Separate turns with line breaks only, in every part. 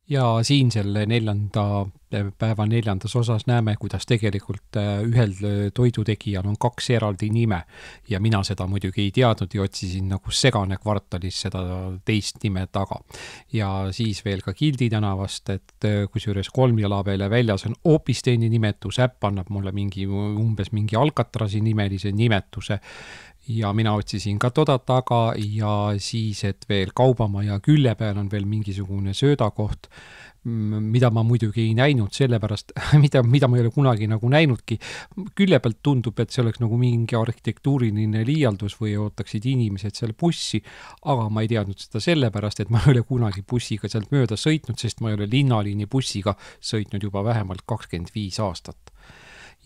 Ja siin selle päeva neljandas osas näeme, kuidas tegelikult ühel toidutegijal on 2 eraldi nime ja mina seda muidugi ei teadnud ja otsisin nagu segane kvartalis seda teist nime taga. Ja siis veel ka Gildi tänavast, et kusjuures Kolmjalapeale väljas on hoopis teine nimetus, äpp annab mulle umbes mingi Alcatrazi nimelise nimetuse. Ja mina otsisin ka toda taga ja siis, et veel Kaubamaja külje peal on veel mingisugune söödakoht, mida ma muidugi ei näinud sellepärast, mida ma ei ole kunagi nagu näinudki. Külje pealt tundub, et see oleks nagu mingi arhitektuuriline liialdus või ootaksid inimesed seal bussi, aga ma ei teadnud seda sellepärast, et ma ei ole kunagi bussiga sealt mööda sõitnud, sest ma ei ole linnaliini bussiga sõitnud juba vähemalt 25 aastat.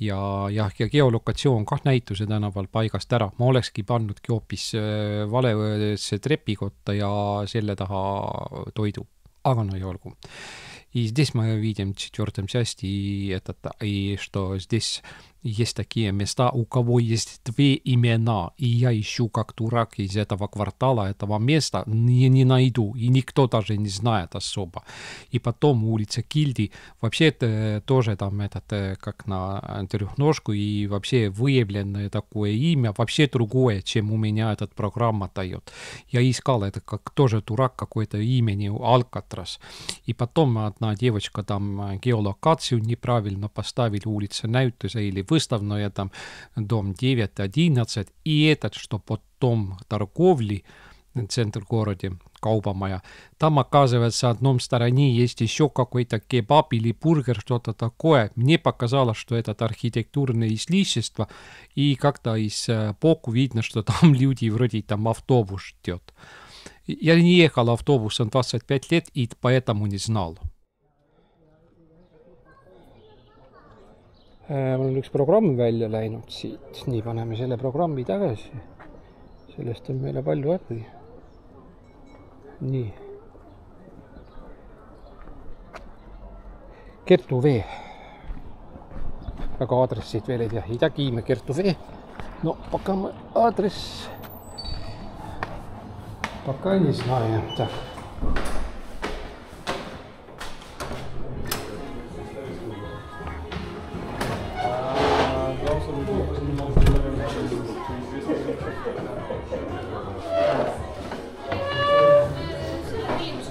Ja geolokatsioon kah näituse tänaval paigast ära. Ma olekski pannudki hoopis valesse trepikotta ja selle taha toidu. Aga no ei olgu. И здесь мы видим в 4 части, и что здесь есть такие места, у кого есть 2 имена, и я ищу как дурак из этого квартала, этого места, не найду, и никто даже не знает особо. И потом улица Гильди, вообще это тоже там как на трехножку, и вообще выявленное такое имя, вообще другое, чем у меня этот программа дает. Я искал это как тоже дурак какое-то имени Алькатрас. И потом одна девочка там геолокацию неправильно поставили, улица näituse или выставная там дом 9-11, и этот, что под дом торговли, центр города, Kaubamaja, там, оказывается, в одном стороне есть еще какой-то кебаб или бургер, что-то такое. Мне показалось, что это архитектурное излишество, и как-то из боку видно, что там люди, вроде там автобус ждет. Я не ехал автобусом 25 лет, и поэтому не знал. Mul on üks programm välja läinud siit, nii paneme selle programmi tagasi, sellest on meile palju abi. Nii. Kertu Vee. Aga aadressid veel ei tea, ei tagiime Kertu Vee. No, пока мы адрес пока не знаем. Так.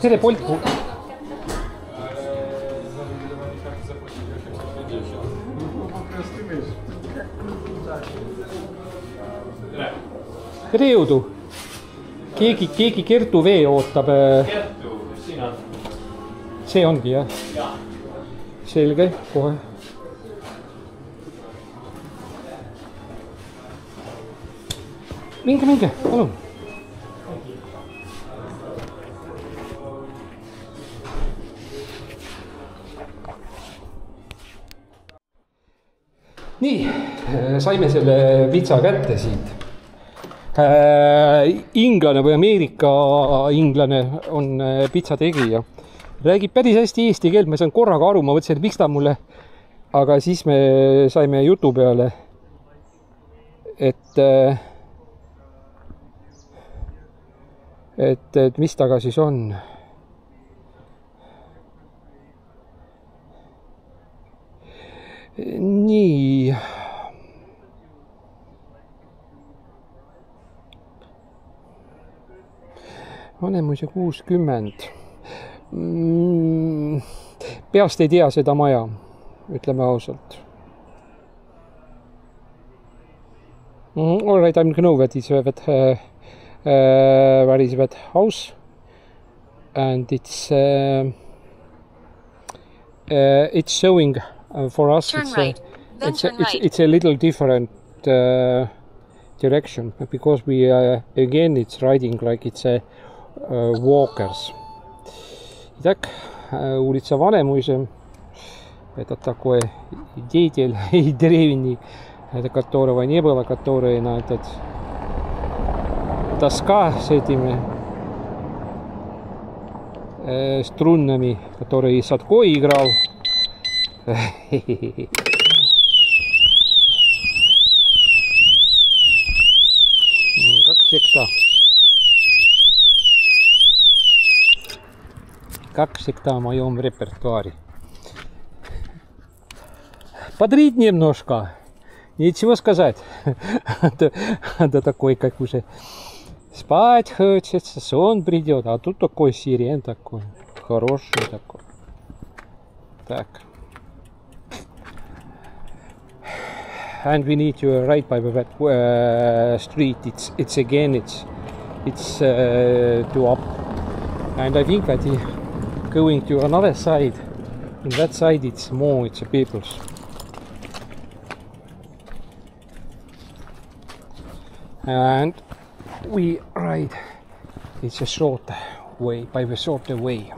Tere, Bolt. Tere jõudu. Keegi Kertu Vee ootab.
Kertu, siin on.
See ongi, jah?
Jaa.
Selge, kohe. Minge, palun. Nii, saime selle vitsa kätte siit. Inglane või Ameerika inglane on pitsa tegija. Räägib päris hästi eesti keelt, ma saan korraga aru, ma võtsin, et miks ta mulle, aga siis me saime jutu peale, et mis taga siis on. Nii. Vanemuise 60. Peast ei tea seda maja, ütleme ausalt. All right, I'm going to know that it's what is that house, and it's showing for us.
Turn right. Then turn right.
It's a little different direction because we again it's riding like it's a walkers. Итак, улица Vanemuise, это такое деятель древний, это которого не было, который на этот доска с этими струнами, который Садко играл. Как всегда. Как всегда в моем репертуаре. Подрить немножко. Ничего сказать. Да такой, как уже спать хочется, сон придет. А тут такой сирен такой. Хороший такой. Так. And we need to ride by the street. It's to up. And I think that going to another side. On that side it's a people's. And we ride. It's a short way, by the shorter way.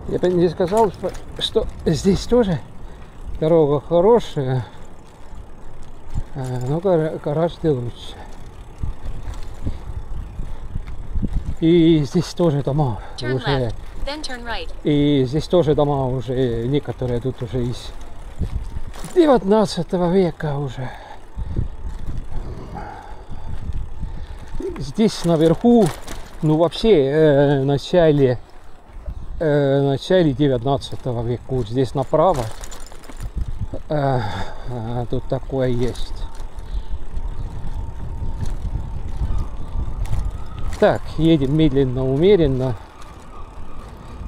Я бы не сказал, что здесь тоже дорога хорошая, но гораздо лучше. И здесь тоже дома уже. И здесь тоже дома уже, некоторые тут уже из 19 века уже. Здесь наверху, ну вообще в начале 19 века, вот здесь направо, тут такое есть. Так, едем медленно, умеренно.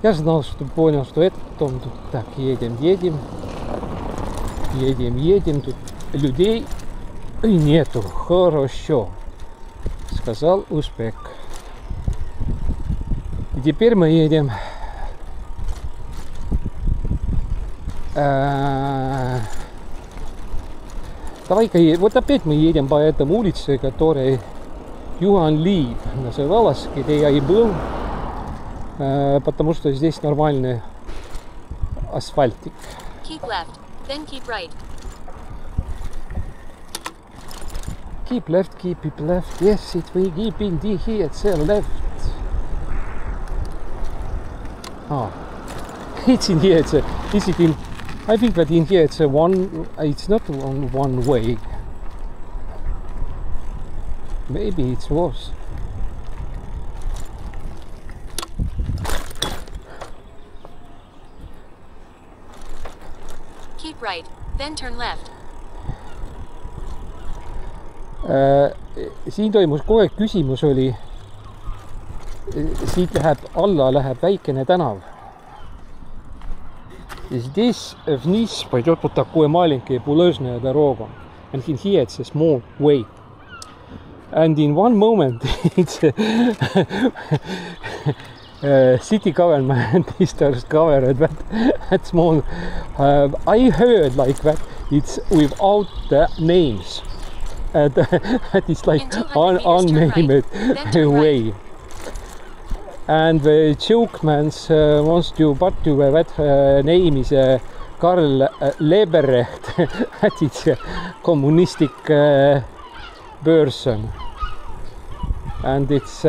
Я знал, что понял, что это потом тут так едем, тут людей и нету. Хорошо, сказал узбек. И теперь мы едем давай-ка, вот опять мы едем по этой улице, которая Юхан Ли называлась, где я и был, потому что здесь нормальный асфальтик.
Keep left, then keep right.
Keep left, yes, it will keep in the here, left. It's in here, is it in, I think that in here it's not one way. Maybe it was.
Keep right, then turn left.
Siin toimus kogu aeg küsimus oli, siit läheb väikene tänav. Здесь вниз пойдет вот такое маленькое булыжная дорога. And in here it's a small way. And in one moment it's city government is discovered that small. I heard like that it's without the names. That is like unnamed way. And the joke man wants to put to that name is Karl Leberecht. That is a communistic person. And it's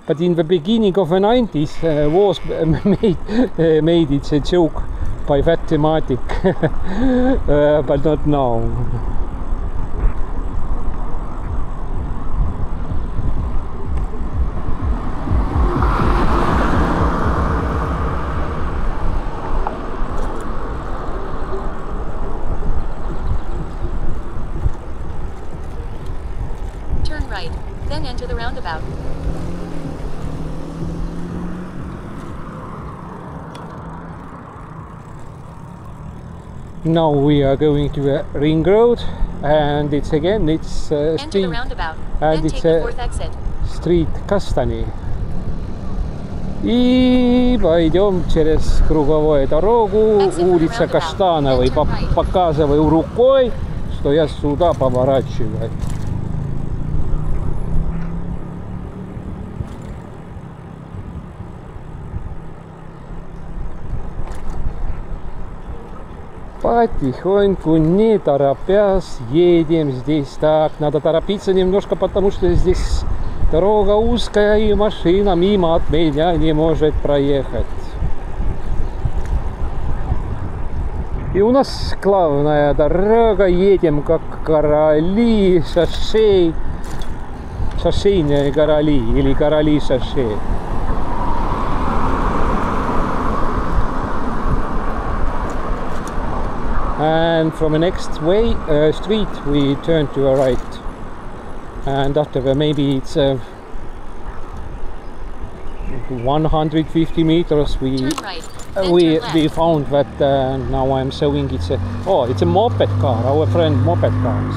but in the beginning of the 90s was made it's a joke by that thematic, but not now.
Turn right, then enter the roundabout.
Now we are going to a ring road, and it's street,
and it's
street Kastani. И пойдем через круговую дорогу, улица Каштановой. Показываю рукой, что я сюда поворачиваю. Потихоньку, не торопясь, едем здесь так. Надо торопиться немножко, потому что здесь дорога узкая, и машина мимо от меня не может проехать. И у нас главная дорога, едем как короли шоссе. Шоссейные короли или короли шоссе. And from the next street we turn to a right, and after maybe it's 150 meters we
Turn right, then turn left.
we found that now I'm showing it's a moped car, our friend moped cars.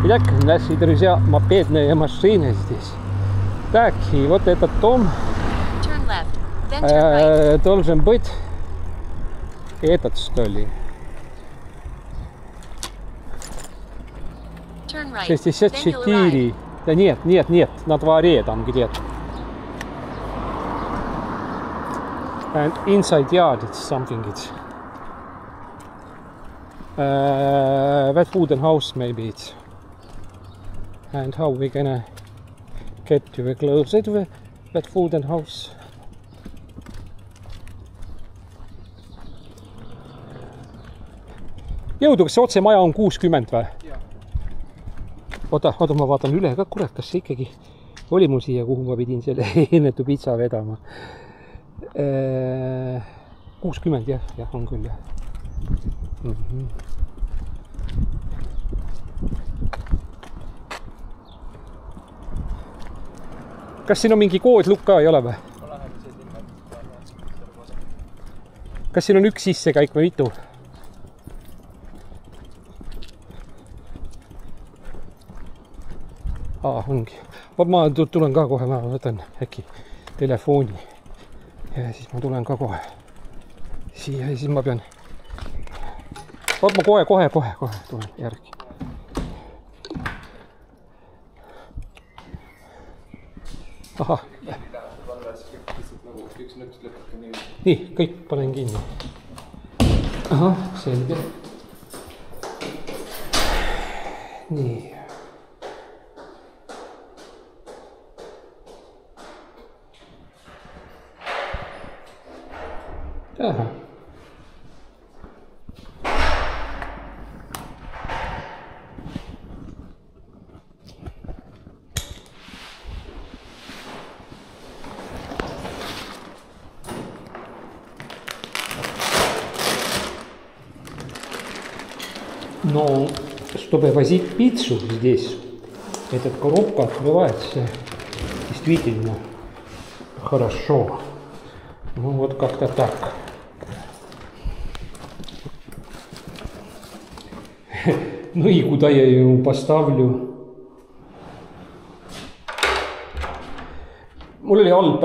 Итак, наши друзья, мопедные машины здесь. Так, и вот этот дом
Turn left, then turn right.
должен быть этот, что ли.
Turn right, then you'll
64.
arrive.
Да нет, на дворе там где-то. And inside yard it's something, it's that wooden house maybe it's. And how we gonna get to the closer to that wooden house? Jõudu, kas see otsemaja on 60 või? Oota, ma vaatan üle ka, kurat, kas see ikkagi oli mul siia, kuhu ma pidin selle Ennetu pitsa vedama. 60, jah, on küll, jah. Kas siin on mingi koodlukk ka, ei ole või? Kas siin on üks sissekäik või mitu? Ongi. Ma tulen ka kohe, ma võtan äkki telefooni ja siis ma tulen ka kohe siia ja siis ma pean ma kohe tulen järgi. Ahah. Nii, kõik panen kinni. Ahah, selge. Nii. Aha. Но чтобы возить пиццу здесь, эта коробка открывается действительно хорошо. Ну вот как-то так. Ну и куда я ее поставлю? Mul oli halb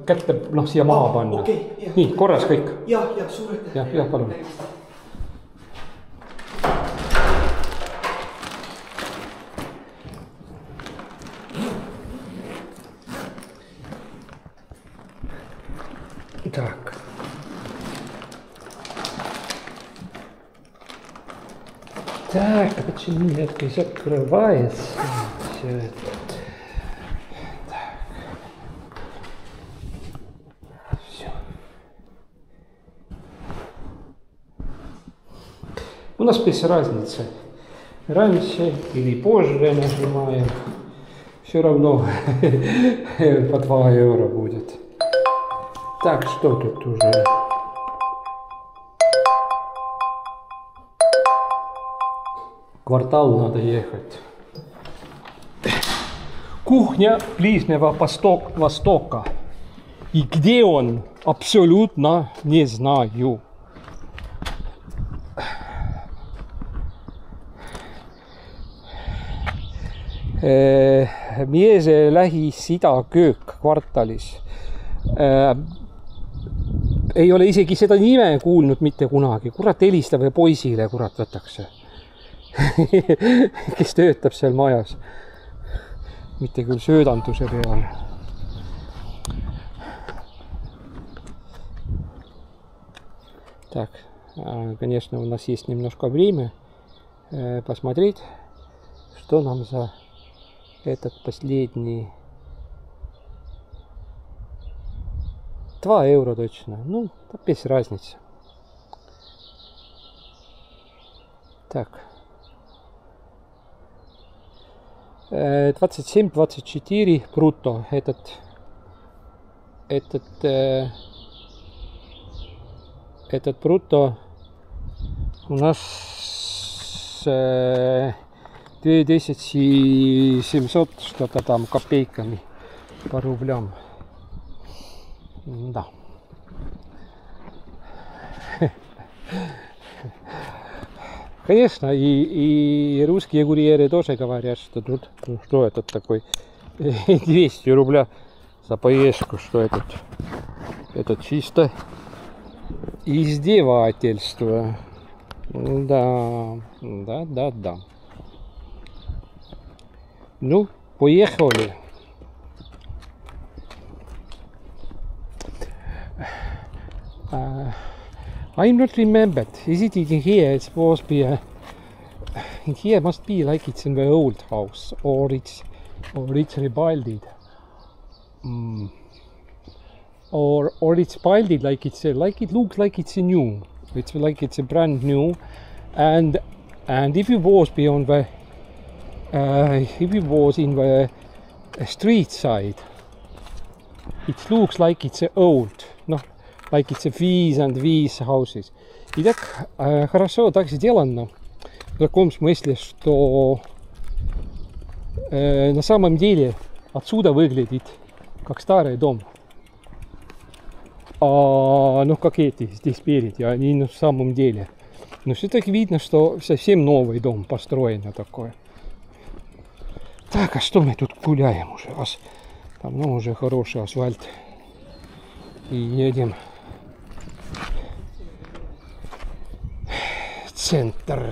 kätte siia maha panna.
Okay,
nii, korras kõik?
Ja, suur aitäh.
Ja, palun. Так. Так, почему нет, не закрывается все это? Так. Все. У нас без разницы. Раньше или позже нажимаем. Все равно по 2 евро будет. Так, что тут уже? Квартал надо ехать. Кухня Ближнего Востока. И где он? Абсолютно не знаю. Miese Lähis-Ida köök kvartalis. Ei ole isegi seda nime kuulnud mitte kunagi. Kurat, helistame poisile, kurat, võtaks. Kes töötab seal majas. Mitte küll söödanduse peal. Так,
Конечно, у нас есть немножко время посмотреть, что нам за этот последний 2 евро точно. Ну, без разницы. Так. 27-24 брутто. Этот брутто у нас 2700 что-то там копейками по рублям. Да. Конечно, и русские курьеры тоже говорят, что тут, ну, что этот такой 200 рубля за поездку, что это чисто издевательство. Да. Ну, поехали. I'm not remembered. Is it in here? It's supposed to be in here must be like it's in the old house, or it's rebuilded, or it's builded like like it looks like it's a new. It's like it's a brand new, and if it was beyond the if it was in the street side, it looks like it's old. No. Like it's a these houses. Итак, хорошо так сделано. В таком смысле, что на самом деле отсюда выглядит как старый дом. Ну, как эти здесь спереди, они на самом деле. Но все-таки видно, что совсем новый дом построен такой. Так, а что мы тут гуляем уже? Давно уже хороший асфальт. И едем. Центр.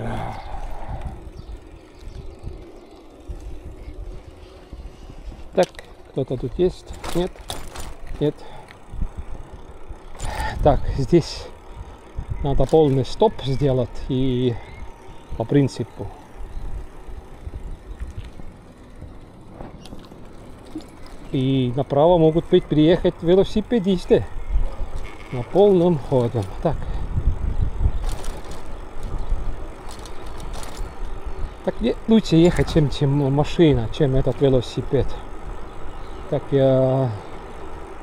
Так, кто-то тут есть? Нет? Нет. Так, здесь надо полный стоп сделать и по принципу. И направо могут приехать велосипедисты на полном ходу. Так. Так лучше ехать, чем машина, чем этот велосипед. Так я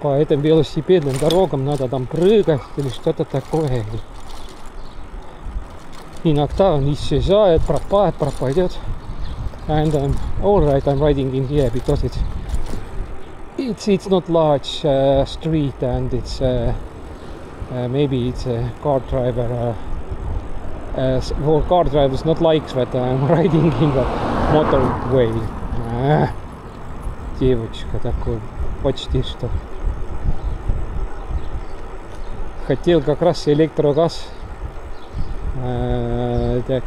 по этим велосипедным дорогам надо там прыгать или что-то такое. Иногда он исчезает, пропадет. And alright, I'm riding in here because it's not large street, and it's maybe it's a car driver. For car drivers not like that I'm riding in the motorway. Девочка такой, почти что. Хотел как раз электрогаз. Так.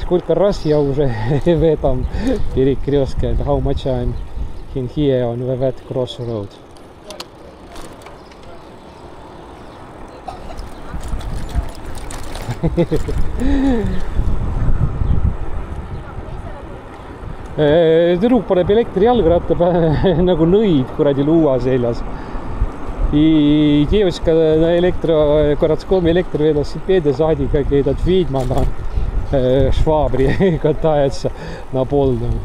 Сколько раз я уже в этом перекрестке. How much I'm in here on that crossroad. Tüdruk paneb elektrijalgratta nagu nõid kuradi luua seljas. И девочка на городском электровелосипеде сзади какие-то ведьма на швабре катается на полном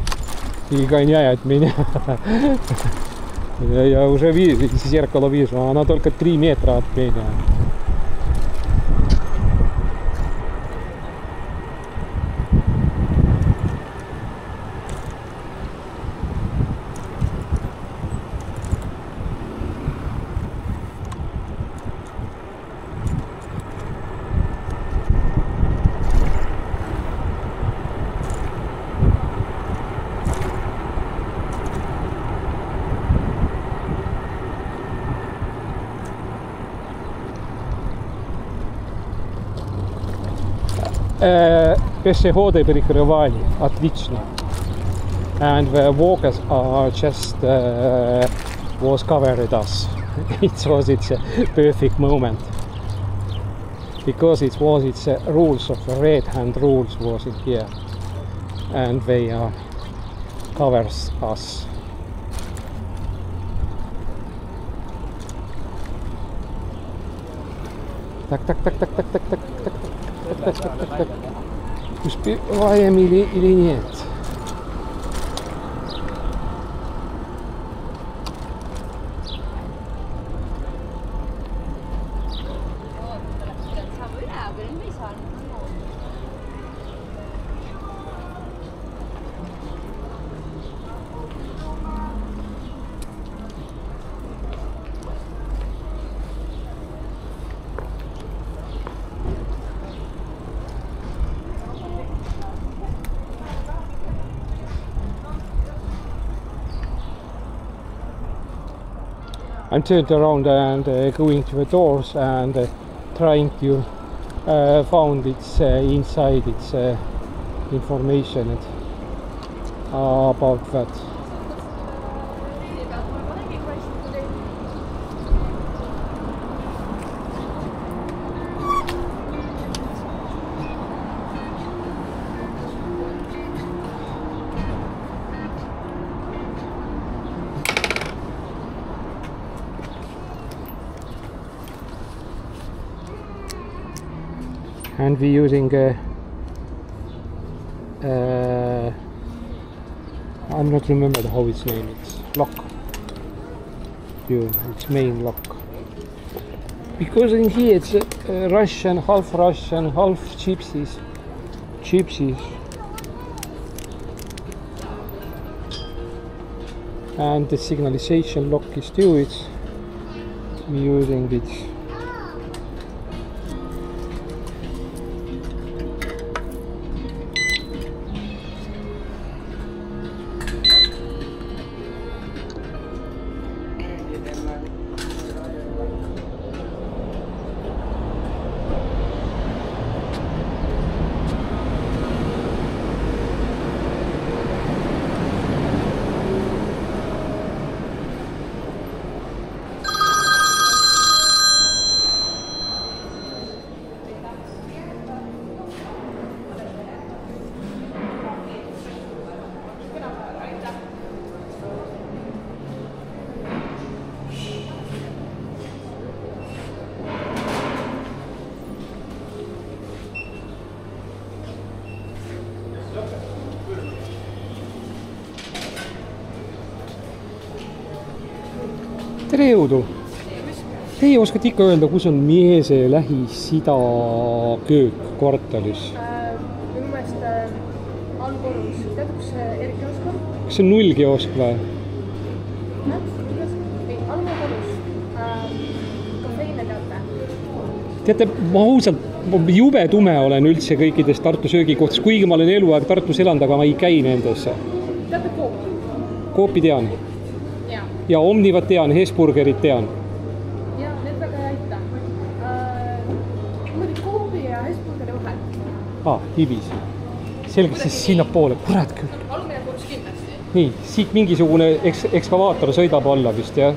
и гоняет меня. Я уже из зеркала вижу, она только 3 метра от меня. Пешеходы перекрывали, отлично. And the walkers are just was covered us. it's a perfect moment. Because it's rules of red hand rules was in here. And they covers us. Так. Успеваем или нет? I'm turned around and going to the doors and trying to find its inside its information about that. And we're using I'm not remember how its name. It's lock. It's main lock. Because in here it's Russian, half gypsies. And the signalization lock is too. It's using it. tere jõudu! Teie oskate ikka öelda, kus on Miese Lähis-Ida köök kvartalis?
Minu meelest allkorrus. Tead, kus Erik kiosk on?
Kas see on nullkiosk või?
Allkorrus. Kafeine teate?
Teate, ma ausalt jube tume olen üldse kõikides Tartu söögikohtas, kuigi ma olen eluaeg Tartus elanud, aga ma ei käi nendesse.
Teate Coopi?
Coopi tean. Ja Omnivat tean, Hesburgerit tean.
Ja, need väga ei aita. Mõni Coopi ja Hesburgeri vahel.
Ibis. Selge, siis sinna poole. Kurat küll.
Alumine kurss kindlasti.
Nii, siit mingisugune ekskavaator sõidab alla vist, jah?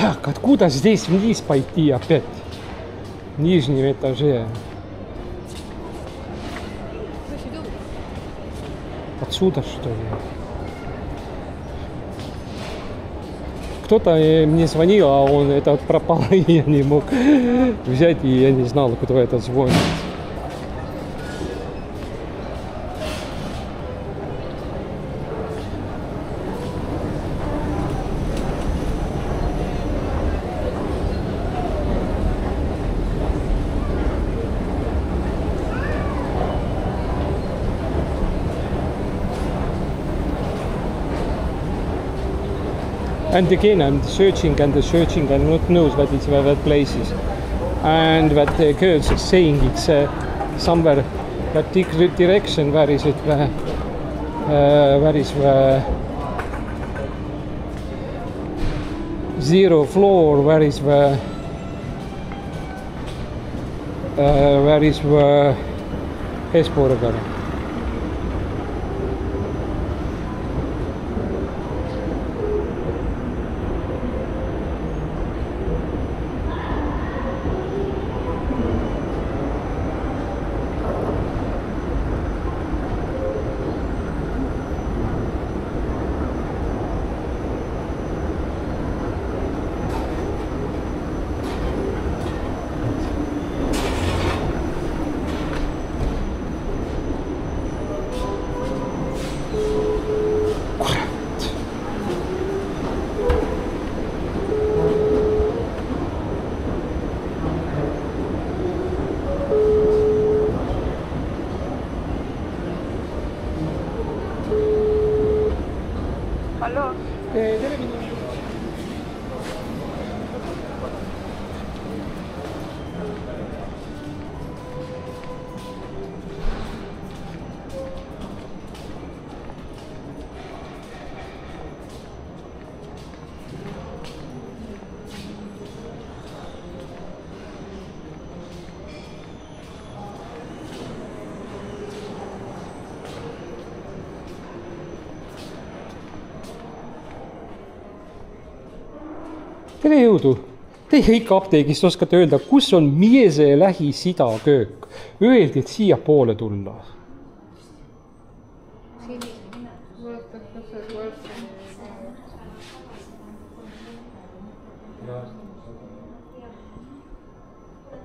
Так, откуда здесь вниз пойти опять? В нижнем этаже. Отсюда, что ли? Кто-то мне звонил, а он этот пропал, и я не мог взять, и я не знал, кто это звонит. And again, I'm searching and not knows what it's what places, and what the girls are saying it's somewhere that direction where is it where is zero floor, where is Hesburger.
Hallo?
Tere jõudu! Teie ikka apteegist oskate öelda, kus on Miese Lähis-Ida köök. Öeldi, et siia poole tulla.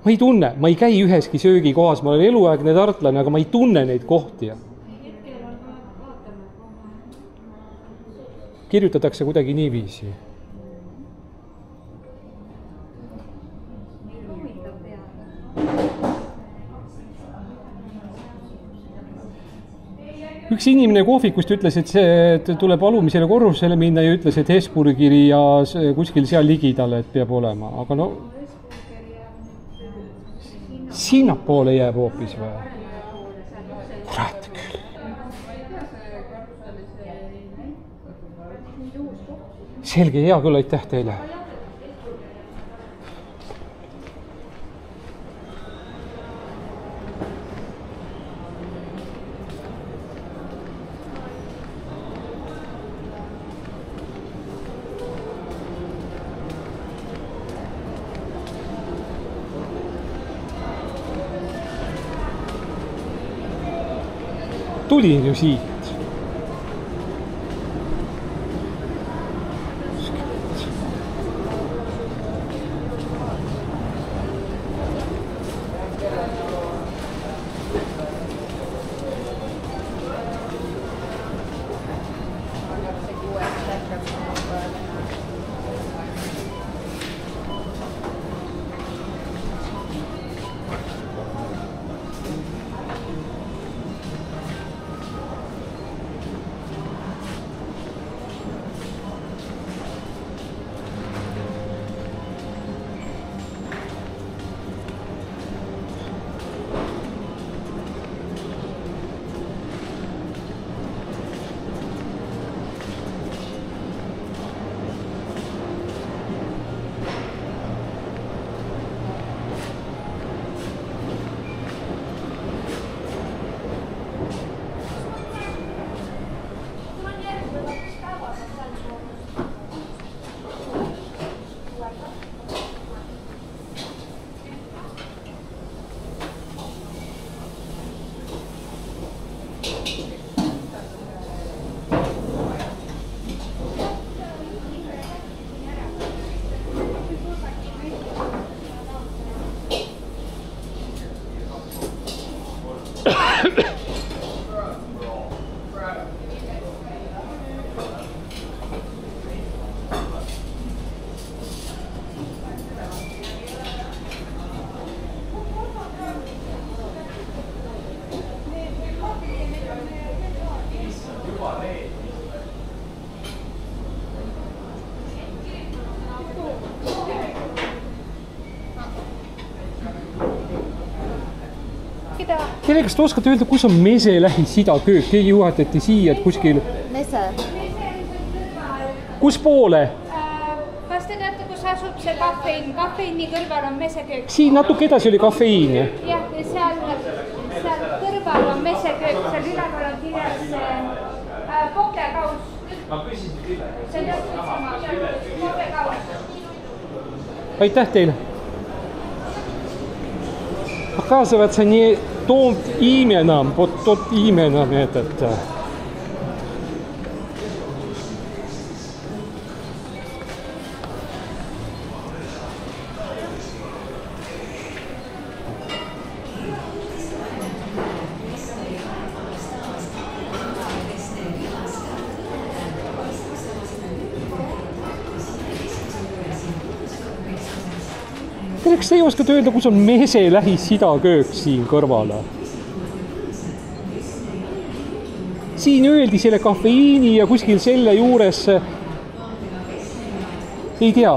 Ma ei tunne, ma ei käi üheski söögikohas, ma olen eluaegne tartlane, aga ma ei tunne neid kohti. Kirjutatakse kuidagi niiviisi. Üks inimene kohvikust ütles, et see tuleb alumisele korrusele minna ja ütles, et Hesburgeri ja kuskil seal ligidale, et peab olema. Aga no sinnapoole jääb hoopis või? Kurat küll. Selge, hea küll, aitäh teile. Tulin ju siit. Tere, kas te oskate öelda, kus on Mese Lähis-Ida köök? Keegi juhatati siia, et kuskil...
Mese.
Kus poole?
Kas te teate, kus asub see kafeiin? Kafeiini kõrval on meseköök.
Siin natuke edasi oli kafeiin, jah?
Jah, ja seal kõrval on meseköök. Seal üleval on kirjas pokekaus. See on just sama, pokekaus.
Aitäh teile! Оказывается, не том именом, вот тот именом этот. Kas te ei oskate öelda, kus on Mese Lähis-Ida köök siin kõrvale? Siin öeldi selle kafeiini ja kuskil selle juures ei tea.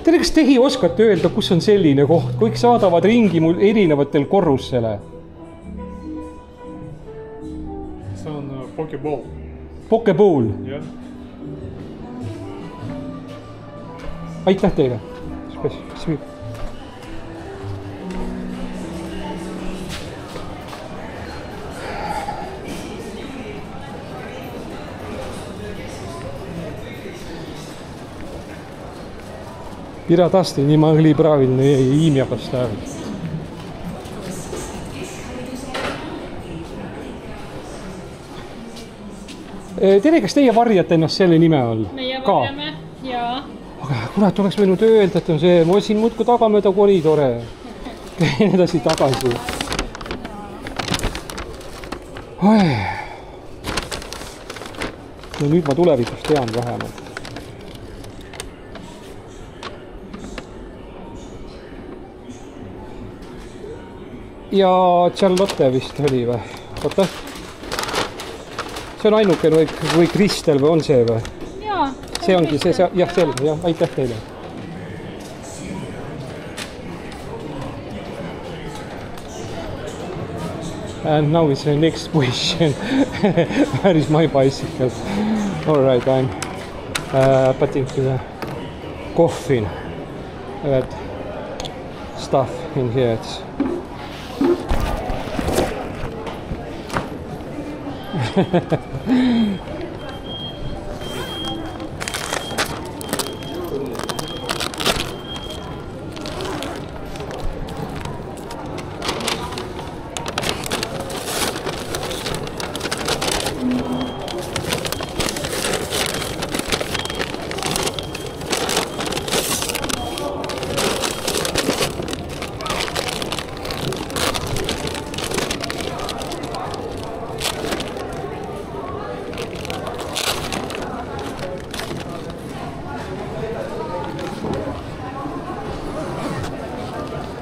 Tere, kas tehi oskate öelda, kus on selline koht? Kõik saadavad ringi mul erinevatel korrusele.
See on Pokeball.
Pokeball?
Jah.
Aitäh teile. Пиратасты не могли правильное имя поставить. Tere, kas teie varjate ennast selle nime all?
Meie varjame, jaa.
Aga kurat, oleks võinud öelda, et on see, ma siin muudku tagamööda koridore. Käin edasi tagasi. No nüüd ma tulevikus tean vähemalt. Ja Charlotte vist oli või? Oota. See on ainuke või Kristel või on see või?
Jaa.
See ongi see, jah, selge, jah, aitäh teile. And now is the next question. Where is my bicycle? All right, I'm putting to the coffin that stuff in here.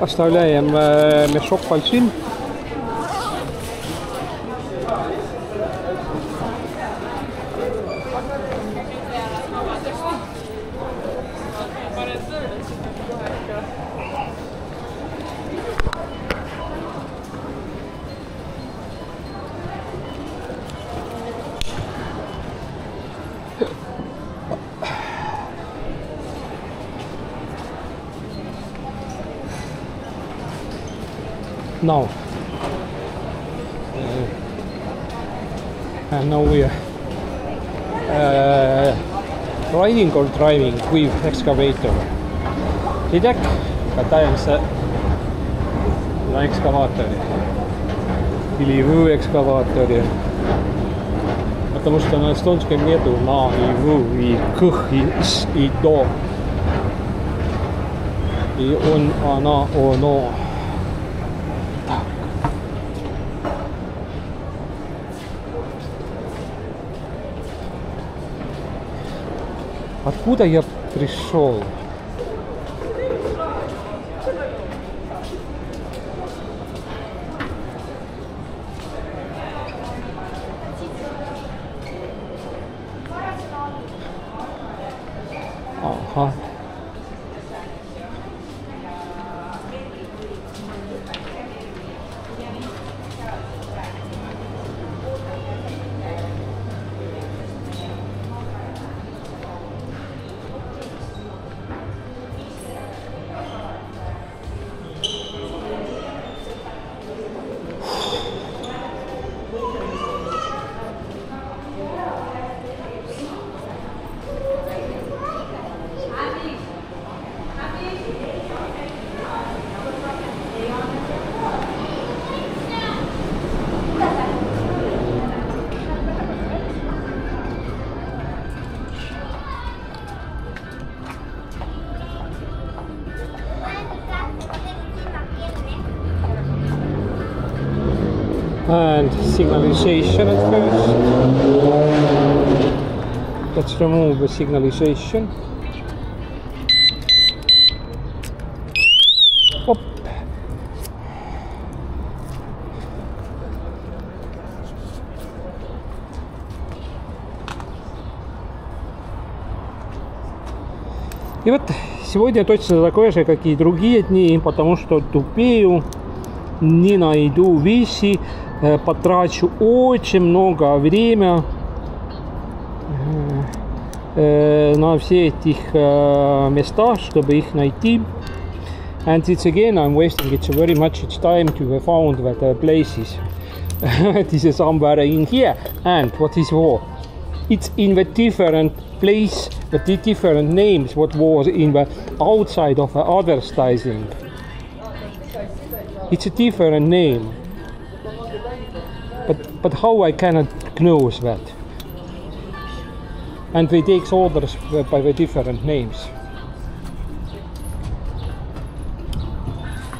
Оставляем мешок пальцин. Now, and now we are riding or driving with excavator. Sidek, katajem se na ekskavaatori ili v ekskavaatori. Потому что на эстонском нету на и в, и к, и с, и до. И он, она, оно. Откуда я пришел? Aha. And signalization at first. Let's remove the signalization. Hop. И вот сегодня точно такое же, как и другие дни, потому что тупею, не найду вещи, потрачу очень много времени на все этих местах, чтобы их найти. And it's again, I'm wasting it very much time to found the places. This is somewhere in here. And what is more? It's in the different place, the different names what was in the outside of the advertising. It's a different name. But how I cannot know that? And they take orders by the different names.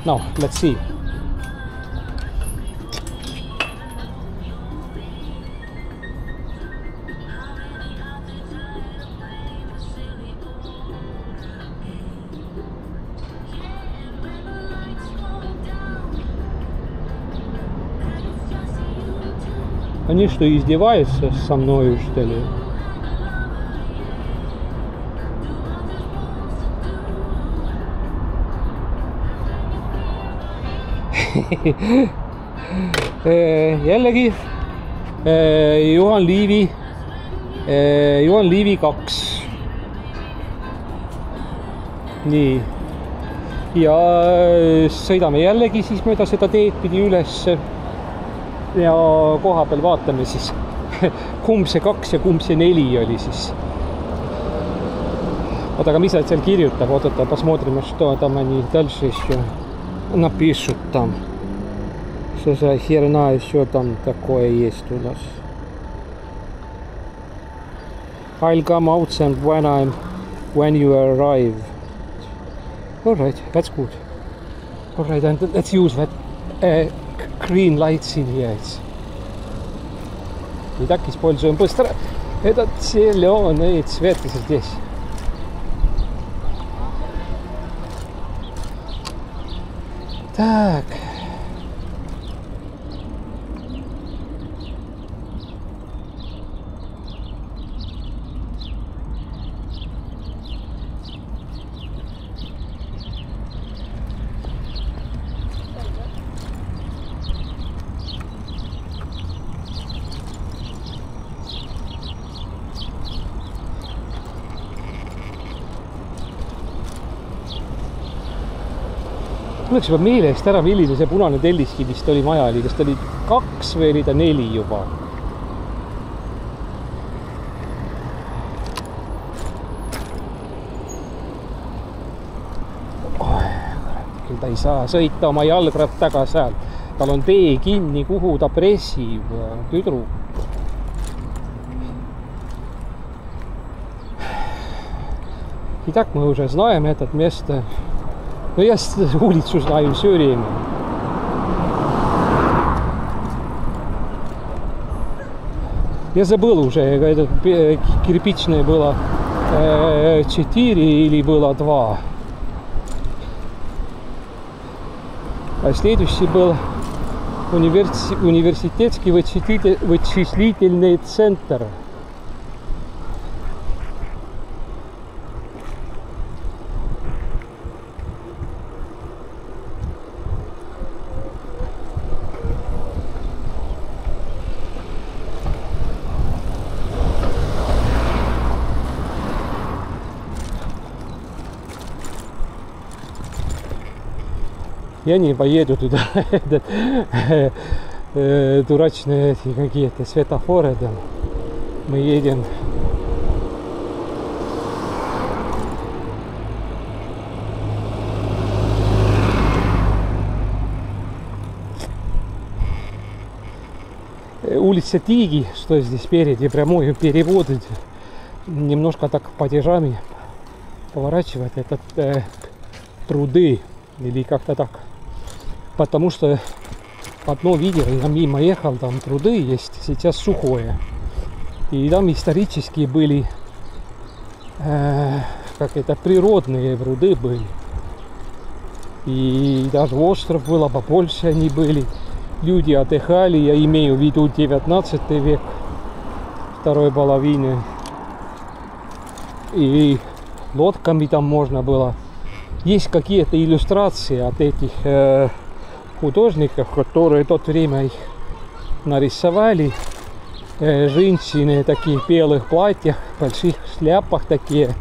Now, let's see. Они что, издеваются со мною, что ли? Jällegi Juhan Liivi 2. Nii. Ja sõidame jällegi siis mööda seda teed pidi ülesse. Ja koha peal vaatame siis, kumb see 2 ja kumb see 4 oli siis. Oota, aga mis nad seal kirjutab? Oota, посмотрим, что там они дальше еще напишут там. Что за херня еще там такое есть у нас. I'll come out and when you arrive. Alright, that's good. Alright, and let's use that green lights in here. И так используем быстро этот зеленый цвет здесь. Так. Mul läks juba meelest ära, milline see punane telliski vist oli maja oli. Kas ta oli 2 või oli ta 4 juba? Küll ta ei saa sõita oma jalgrattaga seal. Tal on tee kinni, kuhu ta pressib. Tüdru. I tak my уже знаем этот место. No ja улицу знаю все время. Я забыл уже, это кирпичное было 4 или было 2. А следующий был университетский вычислительный центр. Я не поеду туда. Дурачные эти какие-то светофоры там. Мы едем. Улица Тиги, что здесь спереди, прямой перевод, немножко так падежами поворачивать, это пруды или как-то так, потому что одно видео, я мимо ехал, там пруды есть, сейчас сухое, и там исторически были как это природные пруды были, и даже остров было побольше, они были. Люди отдыхали, я имею в виду 19 век, второй половины. И лодками там можно было. Есть какие-то иллюстрации от этих художников, которые в то время их нарисовали. Женщины в таких белых платьях, больших шляпах такие.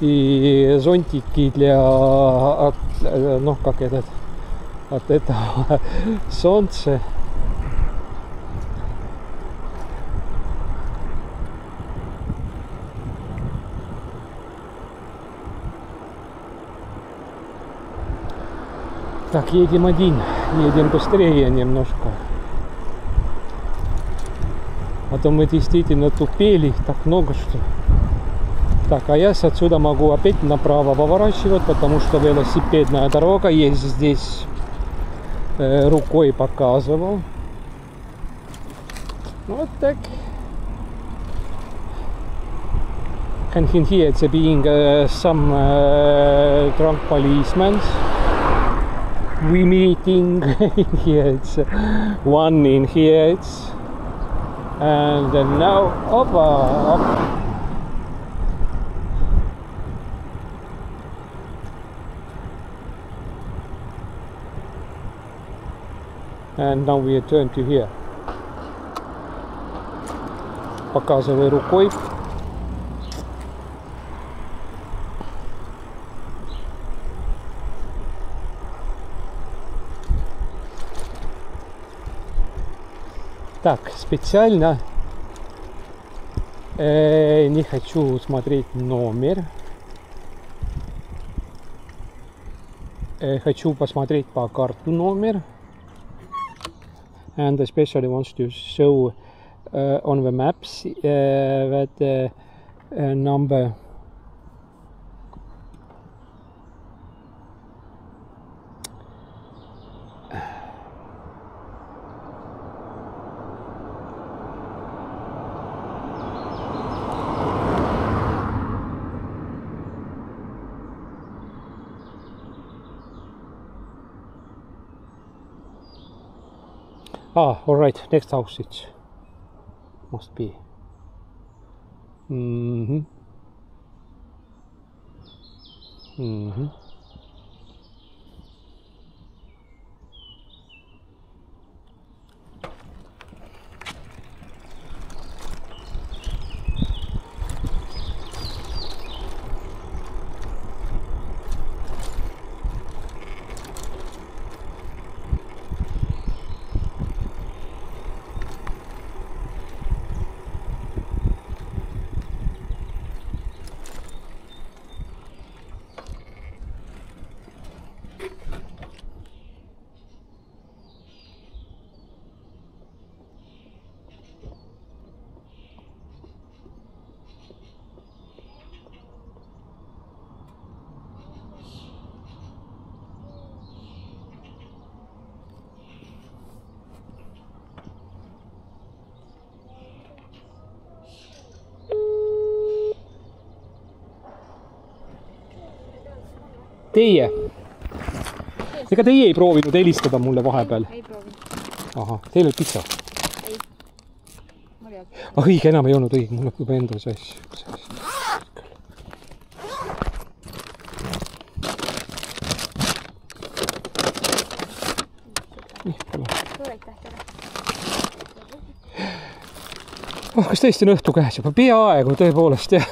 И зонтики для, ну как этот, от этого солнца. Так, едем один, едем быстрее немножко. А то мы действительно тупели так много, что... Так, а я отсюда могу опять направо поворачивать, потому что велосипедная дорога есть здесь. Рукой показывал. Вот так. And here it's being some drunk policemen. We meeting here. It's one in here. It's and now up. And now we turn to here. Показывай рукой. Так, специально не хочу смотреть номер. Хочу посмотреть по карту номер. And especially wants to show on the maps that number. Ah, all right. Next house it must be. Teie? Ega teie ei proovinud helistada mulle vahepeal?
Ei proovinud.
Ahah, teil oli pitsa?
Ei.
Ah, õige, enam ei olnud õige, mul on juba enda see asja. Nii, palun.
Suur aitäh teile.
Oh, kas tõesti on õhtu käes juba? Peaaegu tõepoolest, jah.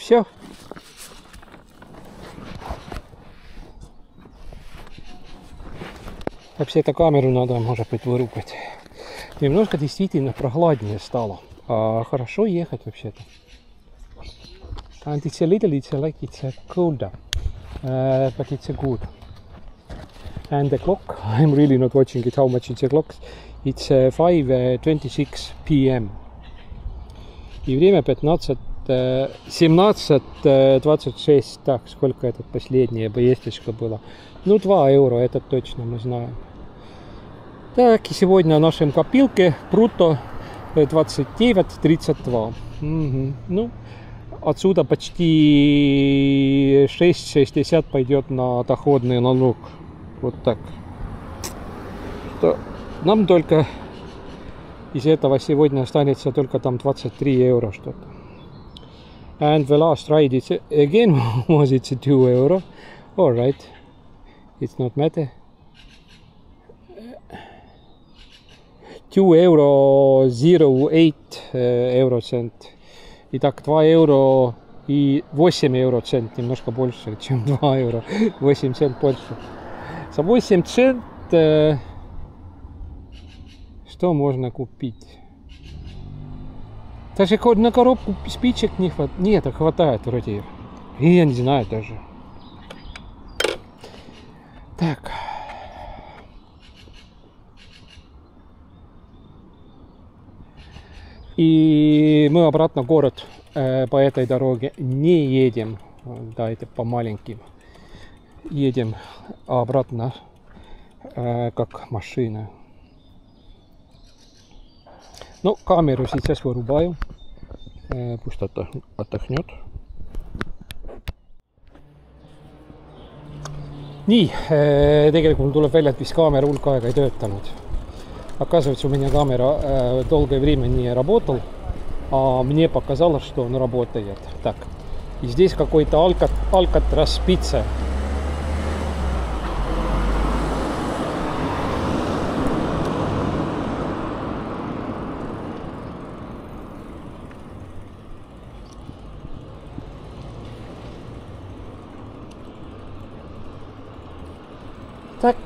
Все. Вообще-то камеру надо, может быть, вырубать. Немножко действительно прохладнее стало. Хорошо ехать вообще-то. And it's a little, it's like it's colder. But it's good. And the clock, I'm really not watching it, how much it's a clock. It's 5:26 p.m. И время 17:26. Так, сколько это последняя поездочка была? Ну, 2 евро, это точно мы знаем. Так, и сегодня в нашем копилке брутто 29,32. Угу. Ну, отсюда почти 6,60 пойдет на доходный налог. Вот так. Что нам только из этого сегодня останется только там 23 евро что-то. And the last ride it's again was it 2 euro. All right, it's not matter. 2 euro 0,8 евроцент. Итак, 2 евро и 8 евроцент, немножко больше, чем 2 евро, 8 цент больше. За 8 цент что можно купить? Даже на коробку спичек не хватает. Нет, хватает вроде. И я не знаю даже. Так. И мы обратно в город по этой дороге не едем. Да, это по маленьким. Едем обратно как машина. Ну, камеру сейчас вырубаю. Пусть отдохнет. Nii, tegelikult tuleb välja, et vist kaamera hulk aega ei töötanud. Оказывается, у меня камера долгое время не работал, а мне показалось, что он работает. Так, и здесь какой-то Alcatraz пицца. Так.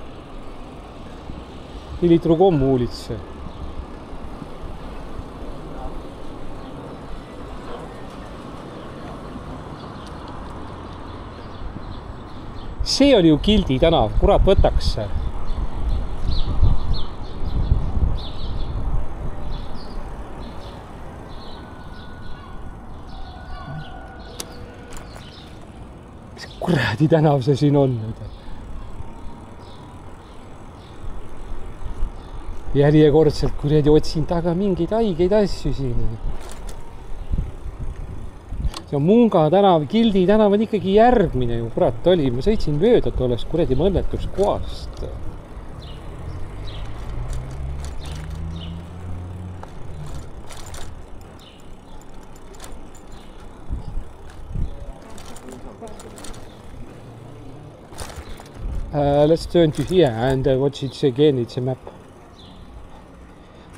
Или другом улице. See oli ju Gildi tänav, kurat võtaks. Mis kuradi tänav see siin on nüüd? Järjekordselt kuradi otsin taga mingeid haigeid asju siin. See on Munga tänav, Gildi tänav on ikkagi järgmine ju, kurat oli. Ma sõitsin mööda tollest kuradi mõnnetuks kohast. Let's turn to here and watch it again, it's a map.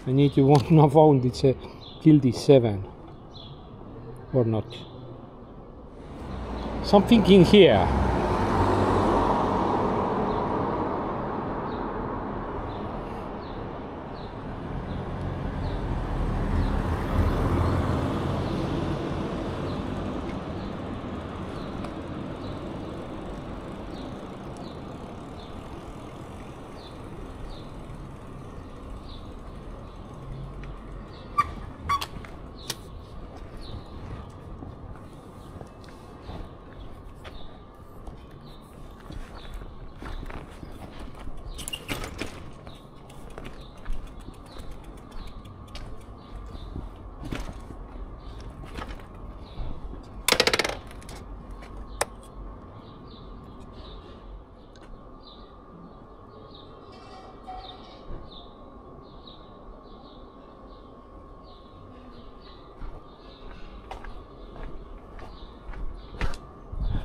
I need to now found it's a Gildi 7 or not. Something in here.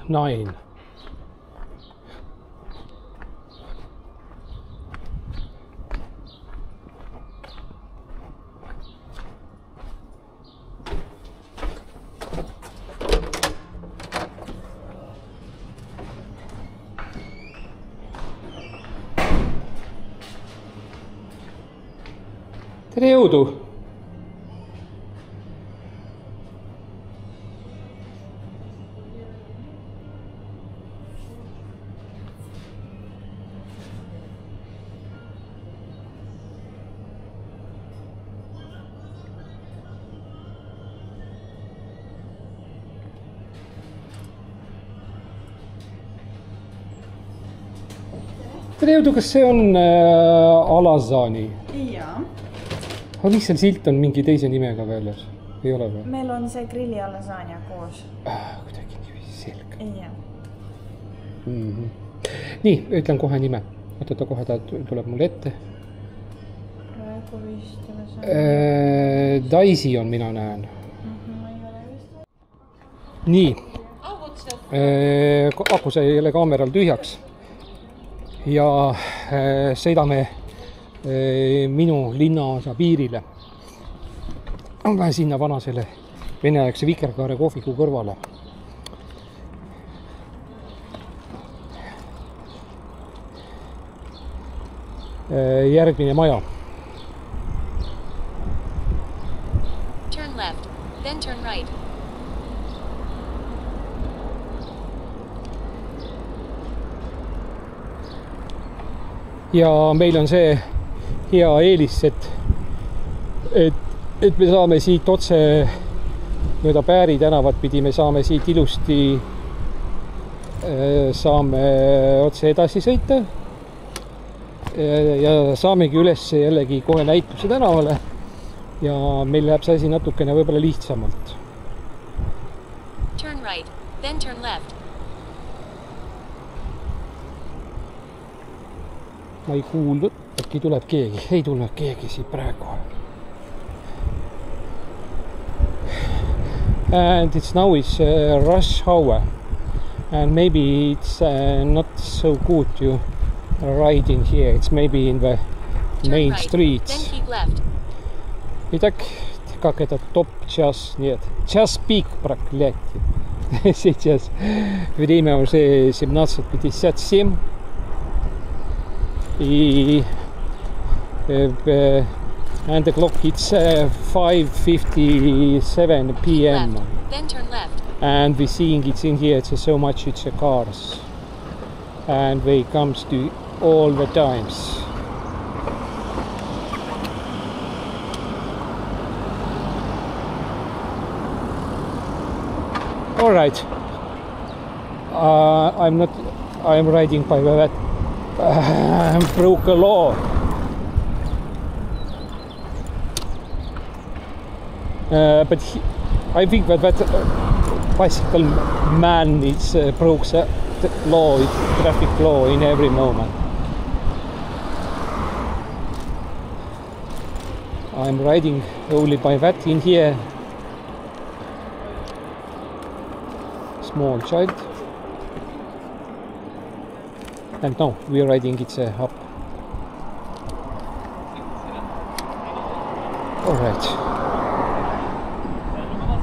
Nine. tere jõudu! tere jõudu, kas see on Alazani?
Jaa.
Aga mis seal silt on mingi teise nimega väljas? Ei ole või?
Meil on see grilli lasagna koos.
Kuidagi nii selge.
Jaa.
Nii, ütlen kohe nime. Oota, kohe ta tuleb mul ette.
Praegu vist lasagna.
Daisy on, mina näen.
Ma ei ole vist.
Nii. Aku sai jälle kaameral tühjaks. Ja sõidame minu linnaosa piirile. On vähe sinna vanasele veneaegse Vikerkaare kohviku kõrvale. Järgmine maja.
Turn left, then turn right.
Ja meil on see hea eelis, et me saame siit otse mööda Pääri tänavat pidi, me saame siit ilusti saame otse edasi sõita ja saamegi üles jällegi kohe Näituse tänavale ja meil läheb see asi natukene võib-olla lihtsamalt.
Turn right, then turn left.
Ma ei kuulnud, äkki tuleb keegi, ei tulnud keegi siit praegu. And it's now is rush hour and maybe it's not so good to ride in here. It's maybe in the main
right,
streets.
Then keep left.
Итак, как этот топ-час, нет, час пик проклятие. Сейчас время уже 17:57. And the clock it's 5:57 p.m.
Left, then turn left.
And we're seeing it's in here, it's so much it's cars. And they comes to all the times. All right. I'm riding by that broke a law. But I think that bicycle man is broke the law, traffic law in every moment. I'm riding only by that in here. Small child. And no, we're riding it up. All right.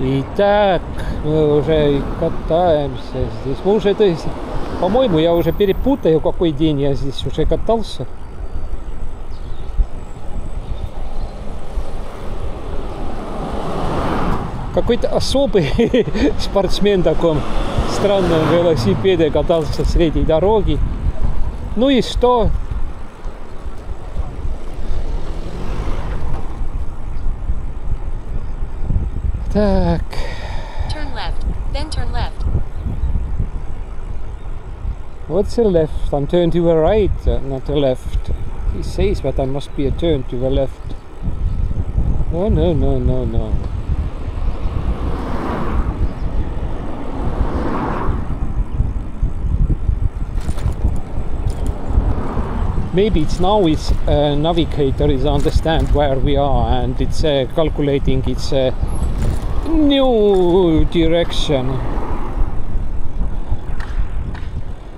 Итак, мы уже катаемся здесь. Мы уже, то есть, по-моему, я уже перепутаю, какой день я здесь уже катался. Какой-то особый спортсмен таком странном велосипеде катался среди дороги. Ну и что? Так.
Turn left, then turn left.
What's the left? I'm turning to the right, not the left. He says that I must be a turn to the left. Oh, no, no, no, no. Maybe it's now its navigator is understand where we are and it's calculating its new direction.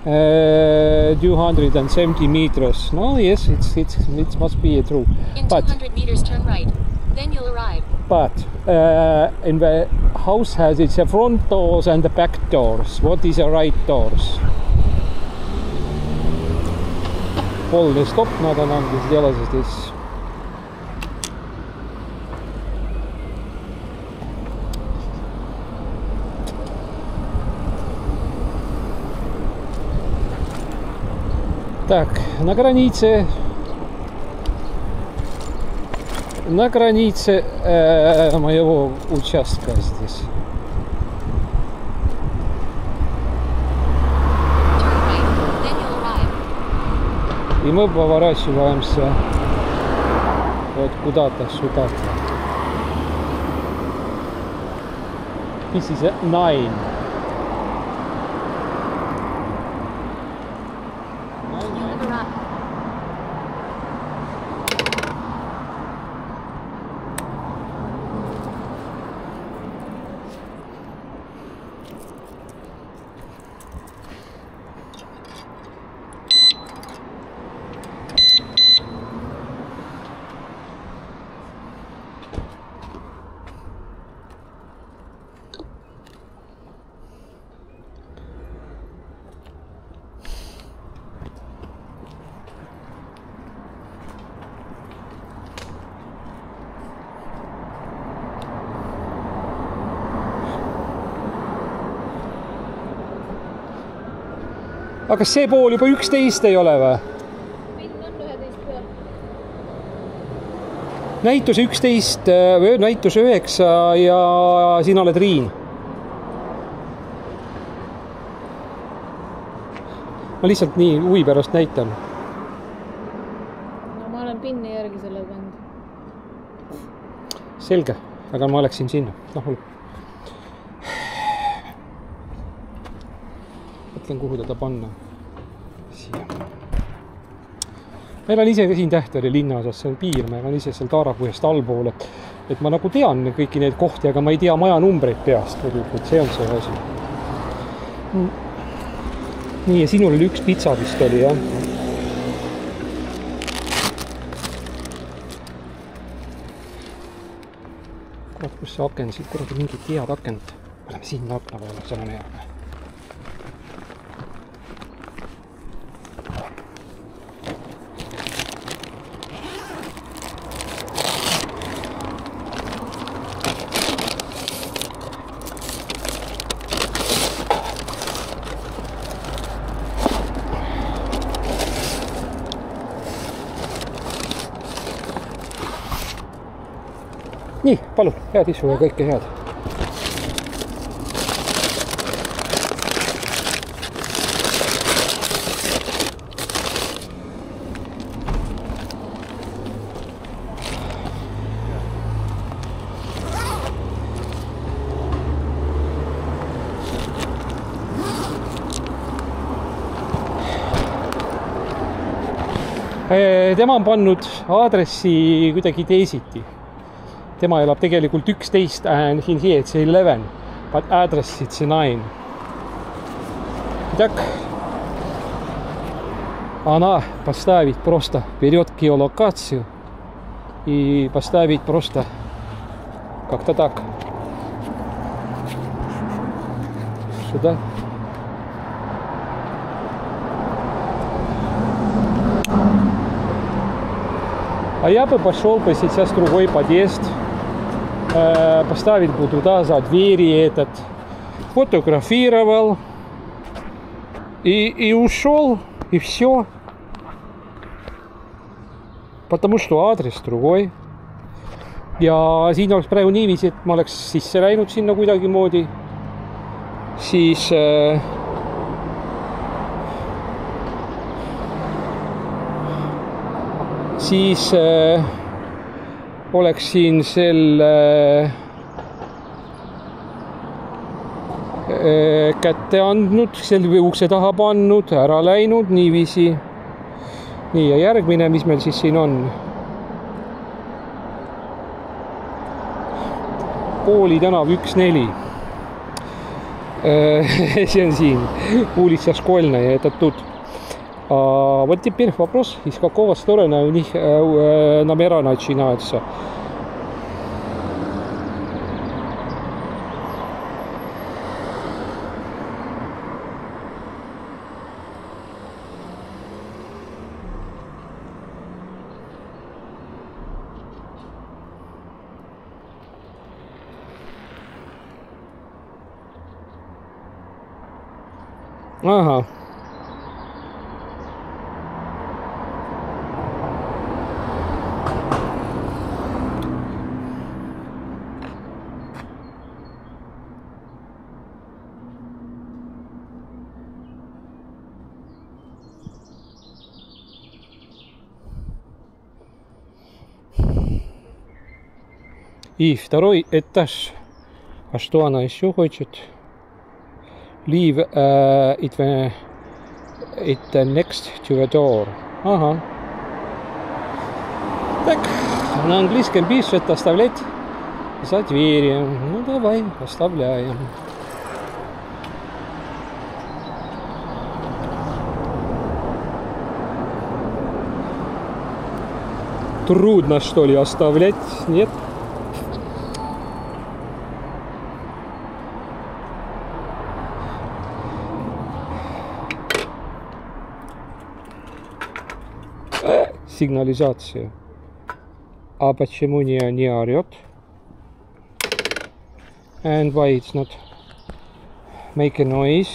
270 meters. No, yes, it must be true.
In 200 meters, turn right. Then you'll arrive.
But in the house has its front doors and the back doors. What is the right doors? Полный стоп надо нам сделать здесь. Так, на границе моего участка здесь.
Turn right, then you'll arrive.
И мы поворачиваемся вот куда-то сюда. This is 9.
You have arrived.
Aga kas see pool juba 11 ei ole või? Näitus 11, näitus 9 ja sina oled Riin. Ma lihtsalt nii huvi pärast näitan.
No ma olen pinni järgi selle pannud.
Selge, aga ma oleksin sinna. Mõtlen, kuhu teda panna. Siia. Meil on ise siin Tähtvere linnaosas, see on piir, meil on ise seal Taarapõhjast allpool, et ma nagu tean kõiki neid kohti, aga ma ei tea maja numbreid peast, et see on see asi. Nii, ja sinul oli üks pitsa vist oli, jah? Kurat, kus see aken, siit kuradi mingit head akent. Oleme siin akna poole, see on hea. Nii, palun, head isu ja kõike head. Tema on pannud aadressi kuidagi teisiti. Tema elab tegelikult 11 and in here it's 11, but address it's 9. Так, она поставит просто, берет геолокацию и поставить просто как-то так. Сюда. А я бы пошел бы сейчас в другой подъезд. Поставить буду туда за двери этот. Фотографировал. И ушел. И все. Потому что адрес другой. Ja siin oleks praegu niiviisi, et ma oleks sisse läinud sinna kuidagi moodi. Siis oleksin selle kätte andnud, selle ukse taha pannud, ära läinud niiviisi. Nii, ja järgmine, mis meil siis siin on? Kooli tänav 1-4. See on siin. Улица Школьная, это тут. Вот теперь вопрос, из какого стороны у них номера начинаются. Ага. И второй этаж. А что она еще хочет? Leave it next to a door. Ага. Так, на английском пишет оставлять за дверью. Ну давай, оставляем. Трудно, что ли, оставлять? Нет? Сигнализация. А почему не орет? And why it's not make a noise?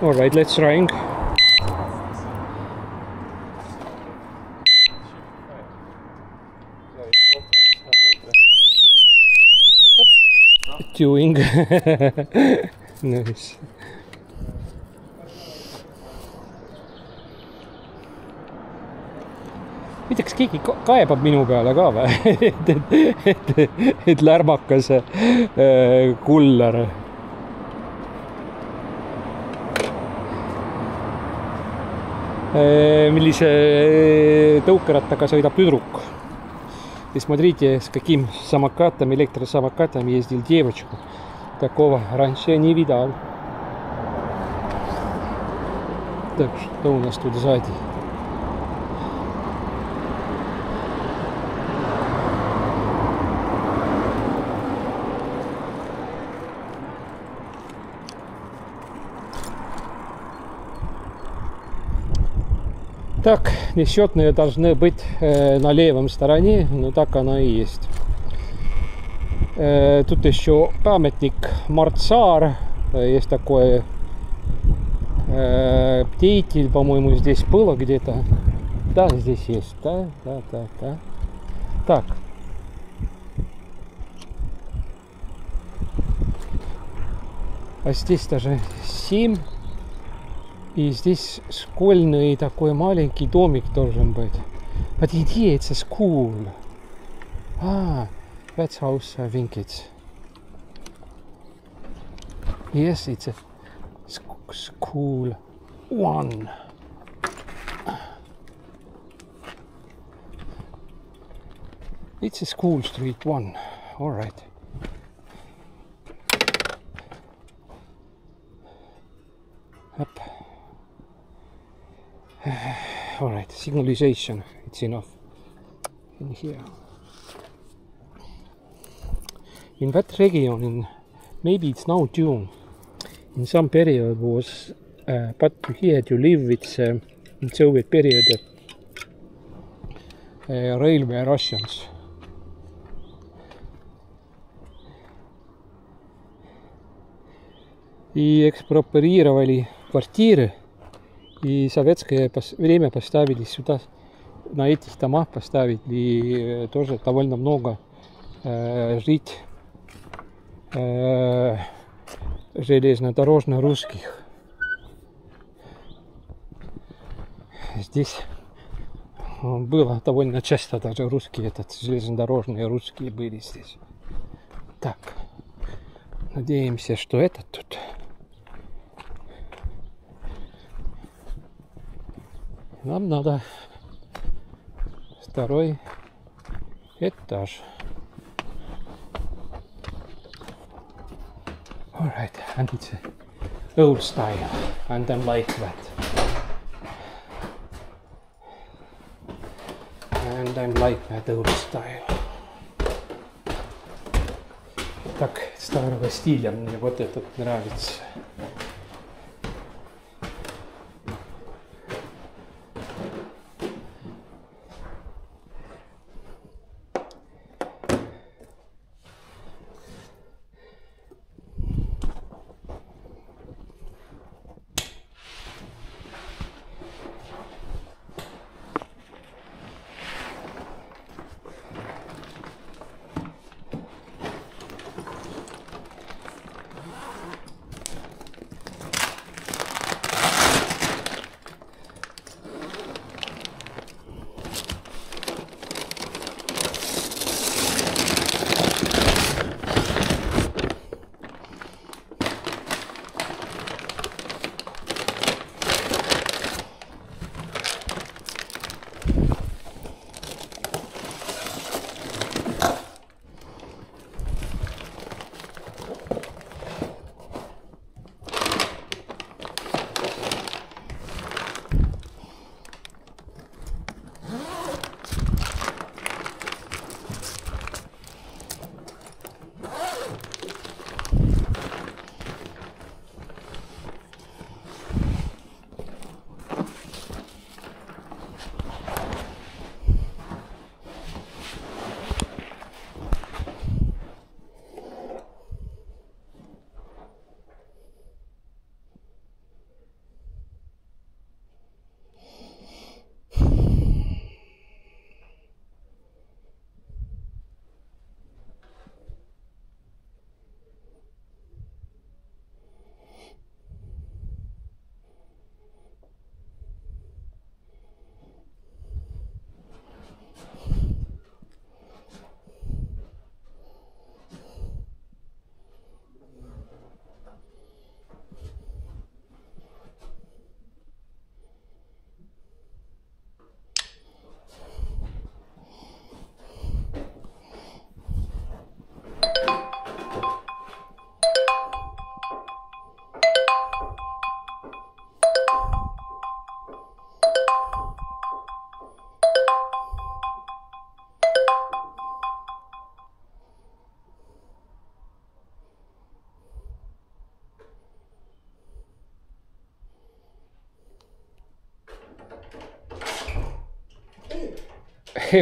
All right, let's ring. Doing. Nice. Mitte kas keegi kaebab minu peale ka või? et lärmakas kuller. Millise tõukerattaga sõidab tüdruk. И смотрите, с каким самокатом, электросамокатом ездил девочку. Такого раньше я не видал. Так, что у нас тут сзади? Так, несчетные должны быть на левом стороне, но так оно и есть. Тут еще памятник Mart Saar, есть такой птитель, по-моему, здесь было где-то. Да, здесь есть, да. Так. А здесь даже 7. И здесь школьный такой маленький домик должен быть. But here it's a school. That's house, I think it's. Yes, it's a school 1. It's a school street 1. All right. Up. All right, signalization, it's enough in here. In that region, maybe it's now June, in some period was, but here to live, it's in Soviet period, railway Russians. И экспроприировали квартиры. И советское время поставили сюда, на этих домах поставили тоже довольно много жить железнодорожных русских. Здесь было довольно часто даже русские, железнодорожные русские были здесь. Так, надеемся, что этот тут. Нам надо второй этаж. All right, and it's old style, and I like that. And I like that old style. Так, старого стиля мне вот этот нравится.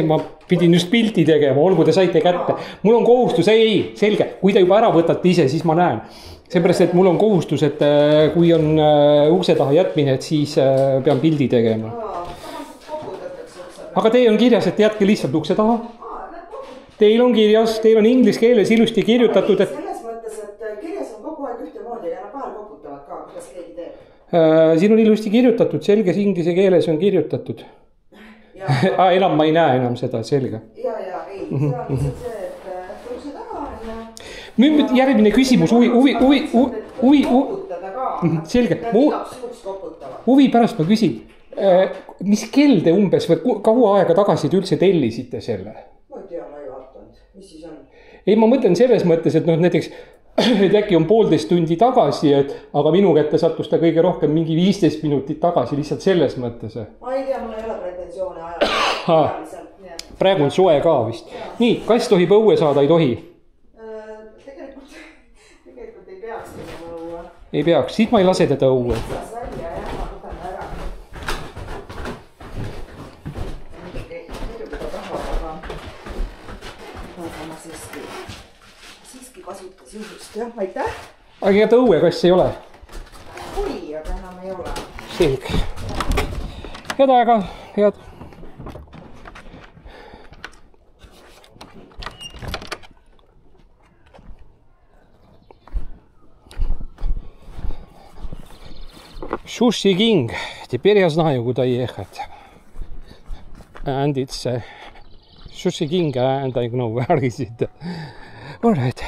ma pidin just pilti tegema, olgu te saite kätte. Mul on kohustus, ei, selge, kui te juba ära võtate ise, siis ma näen. Seepärast, et mul on kohustus, et kui on ukse taha jätmine, et siis pean pildi tegema. Aga teil on kirjas, et jätke lihtsalt ukse taha. Teil on kirjas, teil on inglise keeles ilusti kirjutatud, et...
Selles mõttes, et kirjas on kogu aeg ühte moodi ja vahel koputavad ka, kuidas keegi teeb.
Siin on ilusti kirjutatud, selges inglise keeles on kirjutatud. Enam ma ei näe enam seda, selge.
Ja, ei, see on lihtsalt see, et ukse taha on...
Nüüd järgmine küsimus, selge, huvi pärast ma küsin, mis kell te umbes või kaua aega tagasi te üldse tellisite selle?
Ma ei tea, ma ei vaatanud, mis siis on?
Ei, ma mõtlen selles mõttes, et näiteks et äkki on 1,5 tundi tagasi, aga minu kätte sattus ta kõige rohkem mingi 15 minutit tagasi, lihtsalt selles mõttes.
Ma ei tea, mul ei ole pretensioone ajal.
Praegu on soe ka vist. Nii, kas tohib õue saada, ei tohi?
Tegelikult ei peaks tegema õue.
Ei peaks, siit ma ei lase teda õue.
Jah, aitäh.
Aga ta õue kass ei ole?
Oli, aga enam ei ole.
Selge. Head aega, head. Sushi King. Теперь я знаю, куда ехать. And it's Sushi King and I know where is it. All right.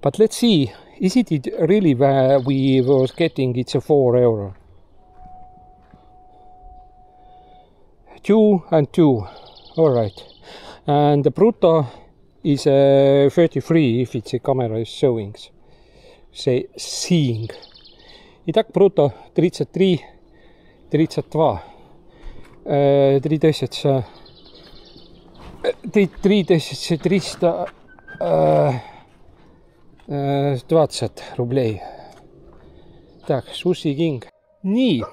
But let's see, is it really where we was getting it's a €4? 2 and 2, all right. And the brutto is 33 if it's a camera is showing, say seeing. Итак, brutto 33, 32. 3300 20 rublei. Tak, Sushi King. Nii,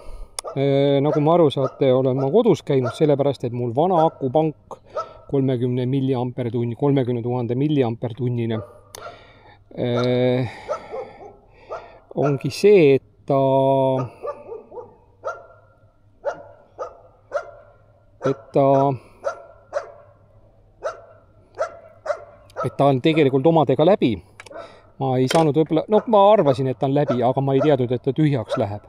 nagu ma aru saate, olen ma kodus käinud sellepärast, et mul vana akupank 30 milliampertunni, 30 000 milliampertunnine ongi see, et ta on tegelikult omadega läbi. Ma ei saanud võibolla, ma arvasin, et ta on läbi, aga ma ei teadnud, et ta tühjaks läheb.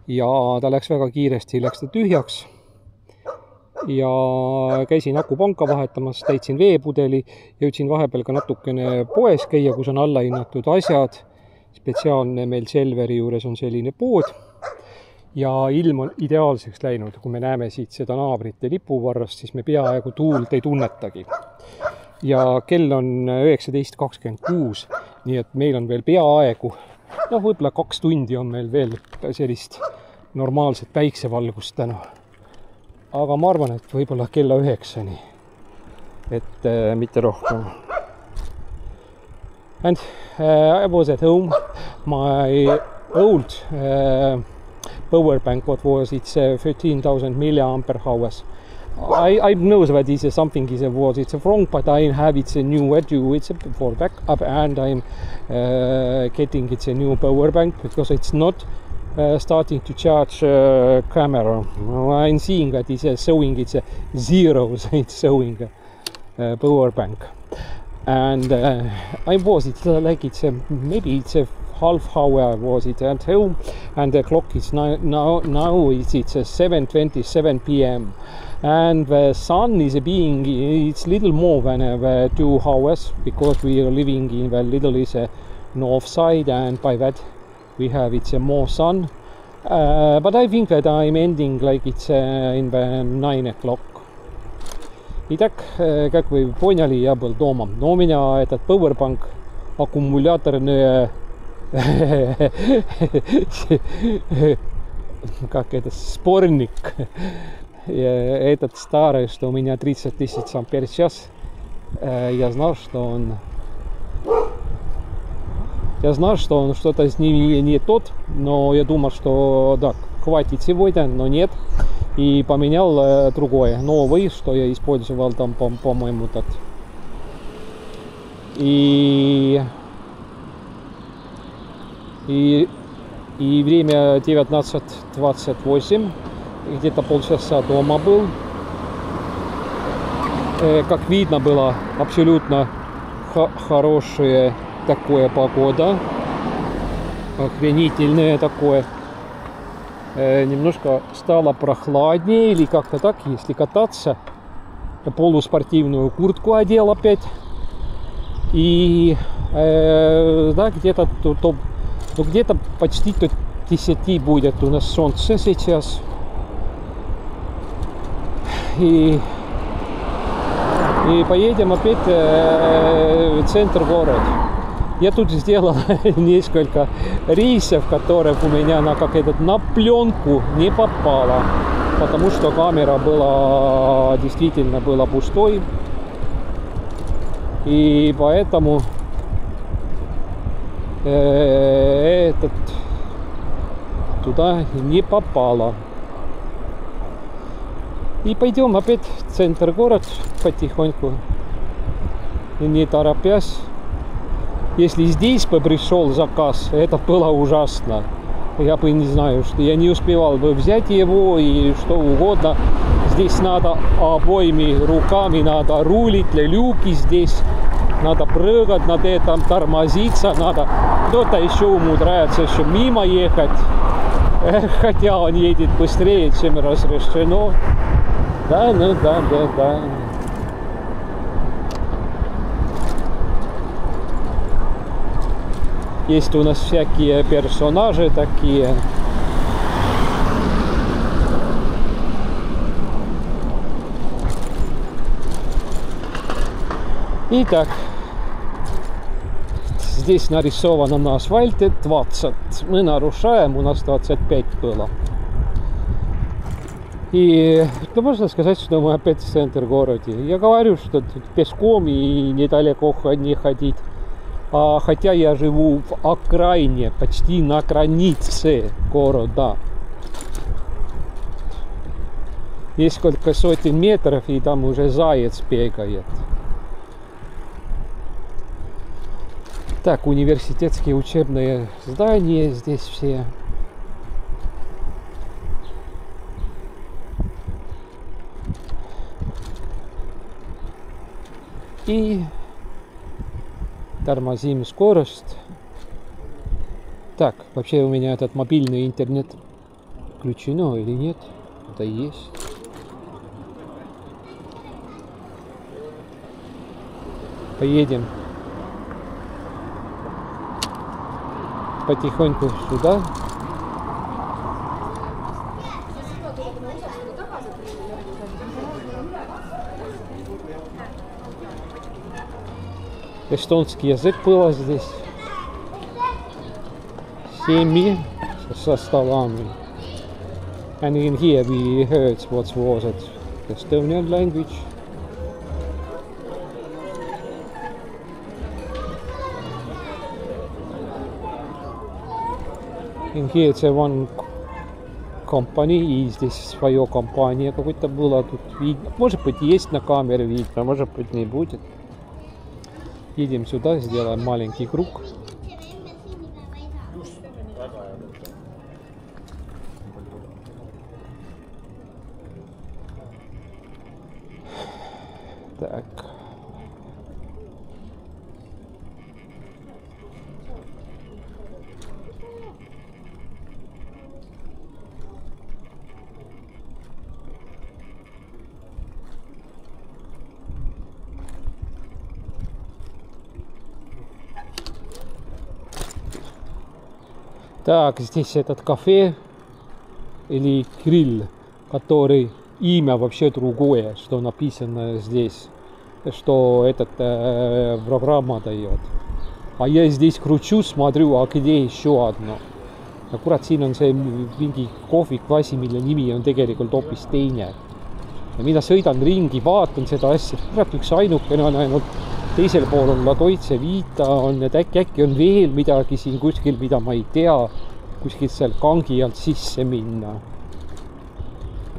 Ja ta läks väga kiiresti, läks ta tühjaks. Ja käisin akupanka vahetamas, täitsin veepudeli, jõudsin vahepeal ka natukene poes käia, kus on allahinnatud asjad. Spetsiaalne meil Selveri juures on selline pood. Ja ilm on ideaalseks läinud. Kui me näeme siit seda naabrite lipuvarrast, siis me peaaegu tuult ei tunnetagi. Ja kell on 19.26, nii et meil on veel peaaegu, võibolla 2 tundi on meil veel sellist normaalset päiksevalgust täna. Aga ma arvan, et võibolla kella 9-ni, et mitte rohkem. And I was at home, my old powerbank, what was it's 13,000 milliampere hours. I know that it's something it's wrong, but I have it's a new it's for backup, and I'm getting it's a new power bank because it's not starting to charge camera. I'm seeing that it's showing it's a 0, so it's showing power bank, and I was it's like it's maybe it's a half hour was it at home, and the clock is now it's 7:27 p.m. and the sun is being it's little more than 2 hours because we are living in the little is a north side, and by that we have it's a more sun, but I think that I'm ending like it's in the 9 o'clock. Итак, как вы поняли, я был дома. Но у меня этот powerbank аккумуляторный как это, спорник. Этот старый, что у меня 30 000 ампер час. Я знал, что он что-то с ним не тот, но я думал, что да, хватит сегодня, но нет. и поменял другое, новый, что я использовал там, по-моему, так. И время 19:28, где-то полчаса дома был. Как видно, была абсолютно хорошая такая погода, охренительная такое. Немножко стало прохладнее или как-то так, если кататься. Полуспортивную куртку одел опять. И да, где-то где-то почти 10 будет у нас солнце сейчас. И поедем опять в центр города. Я тут сделал несколько рейсов, которых у меня на пленку не попало, потому что камера была действительно пустой, и поэтому туда не попало. И пойдем опять в центр города потихоньку, не торопясь. Если здесь бы пришел заказ, это было ужасно. Я бы не знаю, что я не успевал бы взять его и что угодно. Здесь надо обоими руками, надо рулить, люки здесь, надо прыгать над этим, тормозиться, надо. Кто-то еще умудряется еще мимо ехать, хотя он едет быстрее, чем разрешено. Да. Есть у нас всякие персонажи такие. Итак, здесь нарисовано на асфальте 20. Мы нарушаем, у нас 25 было. И можно сказать, что мы опять в центр города. Я говорю, что тут пешком и недалеко не ходить. Хотя я живу в окраине, почти на границе города. Несколько сотен метров, и там уже заяц бегает. Так, университетские учебные здания здесь все. И тормозим скорость. Так, вообще у меня этот мобильный интернет включено или нет? Это есть. Поедем потихоньку сюда. Эстонский язык было здесь. Семьи со столами. And in here we heard what was it? Estonian language. In here it's one company, и здесь своя компания какой-то была тут видно. Может быть есть на камере видно, может быть не будет. Едем сюда, сделаем маленький круг. Так. Так, здесь этот кафе или гриль, который имя вообще другое, что написано здесь, что этот программа дает. А я здесь кручу, смотрю, а где еще одно. Kurat, siin on see mingi kohvik, asi, mille nimi on tegelikult hoopis teine. Ja mina sõidan ringi, vaatan seda asja, kurat, üks ainukene on ainult teisel pool on La Deutsche Vita, on need äkki on veel midagi siin kuskil, mida ma ei tea, kuskil seal kangi alt sisse minna.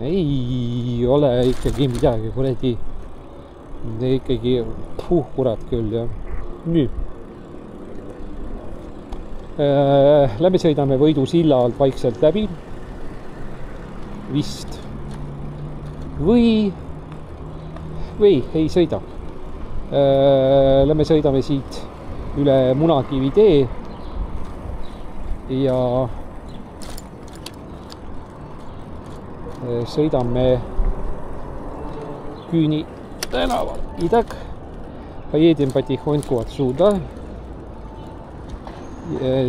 ei ole ikkagi midagi, kuradi. Ikkagi, kurat küll, jah. Nüüd. Läbi sõidame Võidu silla alt vaikselt läbi. Vist. Või ei sõida. Läbi sõidame siit üle Munakivi tee ja sõidame Küüni tänaval. Итак, поедем потихоньку отсюда.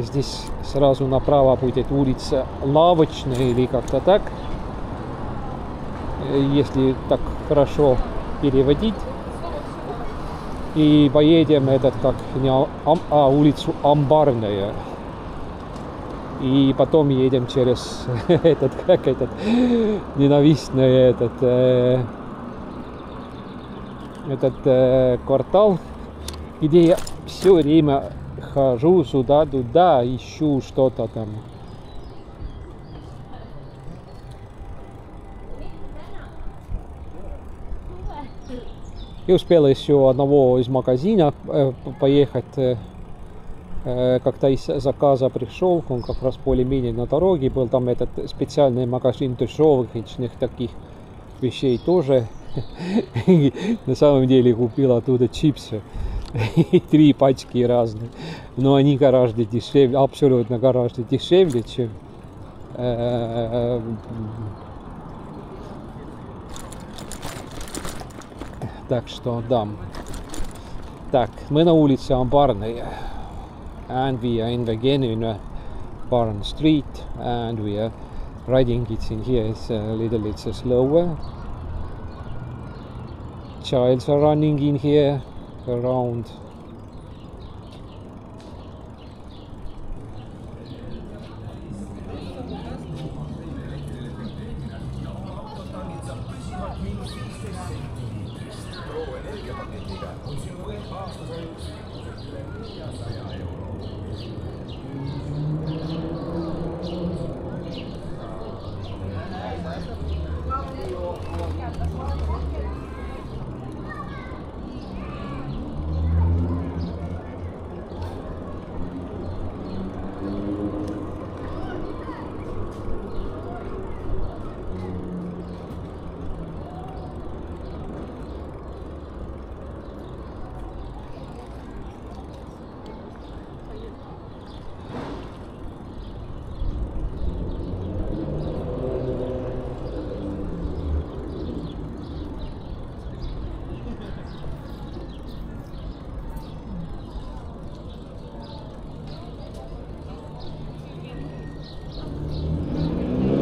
Здесь сразу направо будет улица Лавочная или как-то так. Если так хорошо переводить. И поедем улицу Амбарная. И потом едем через ненавистный квартал, где я все время хожу сюда-туда, ищу что-то там. И успел еще одного из магазина поехать. Как-то из заказа пришел, он как раз более-менее на дороге был. Там этот специальный магазин дешевых таких вещей тоже. На самом деле купил оттуда чипсы. 3 пачки разные. Но они гораздо дешевле, абсолютно гораздо дешевле, чем так что да. Так, мы на улице Амбарная. And we are in the genuine Barn Street, and we are riding it in here. It's a little bit slower. Childs are running in here around.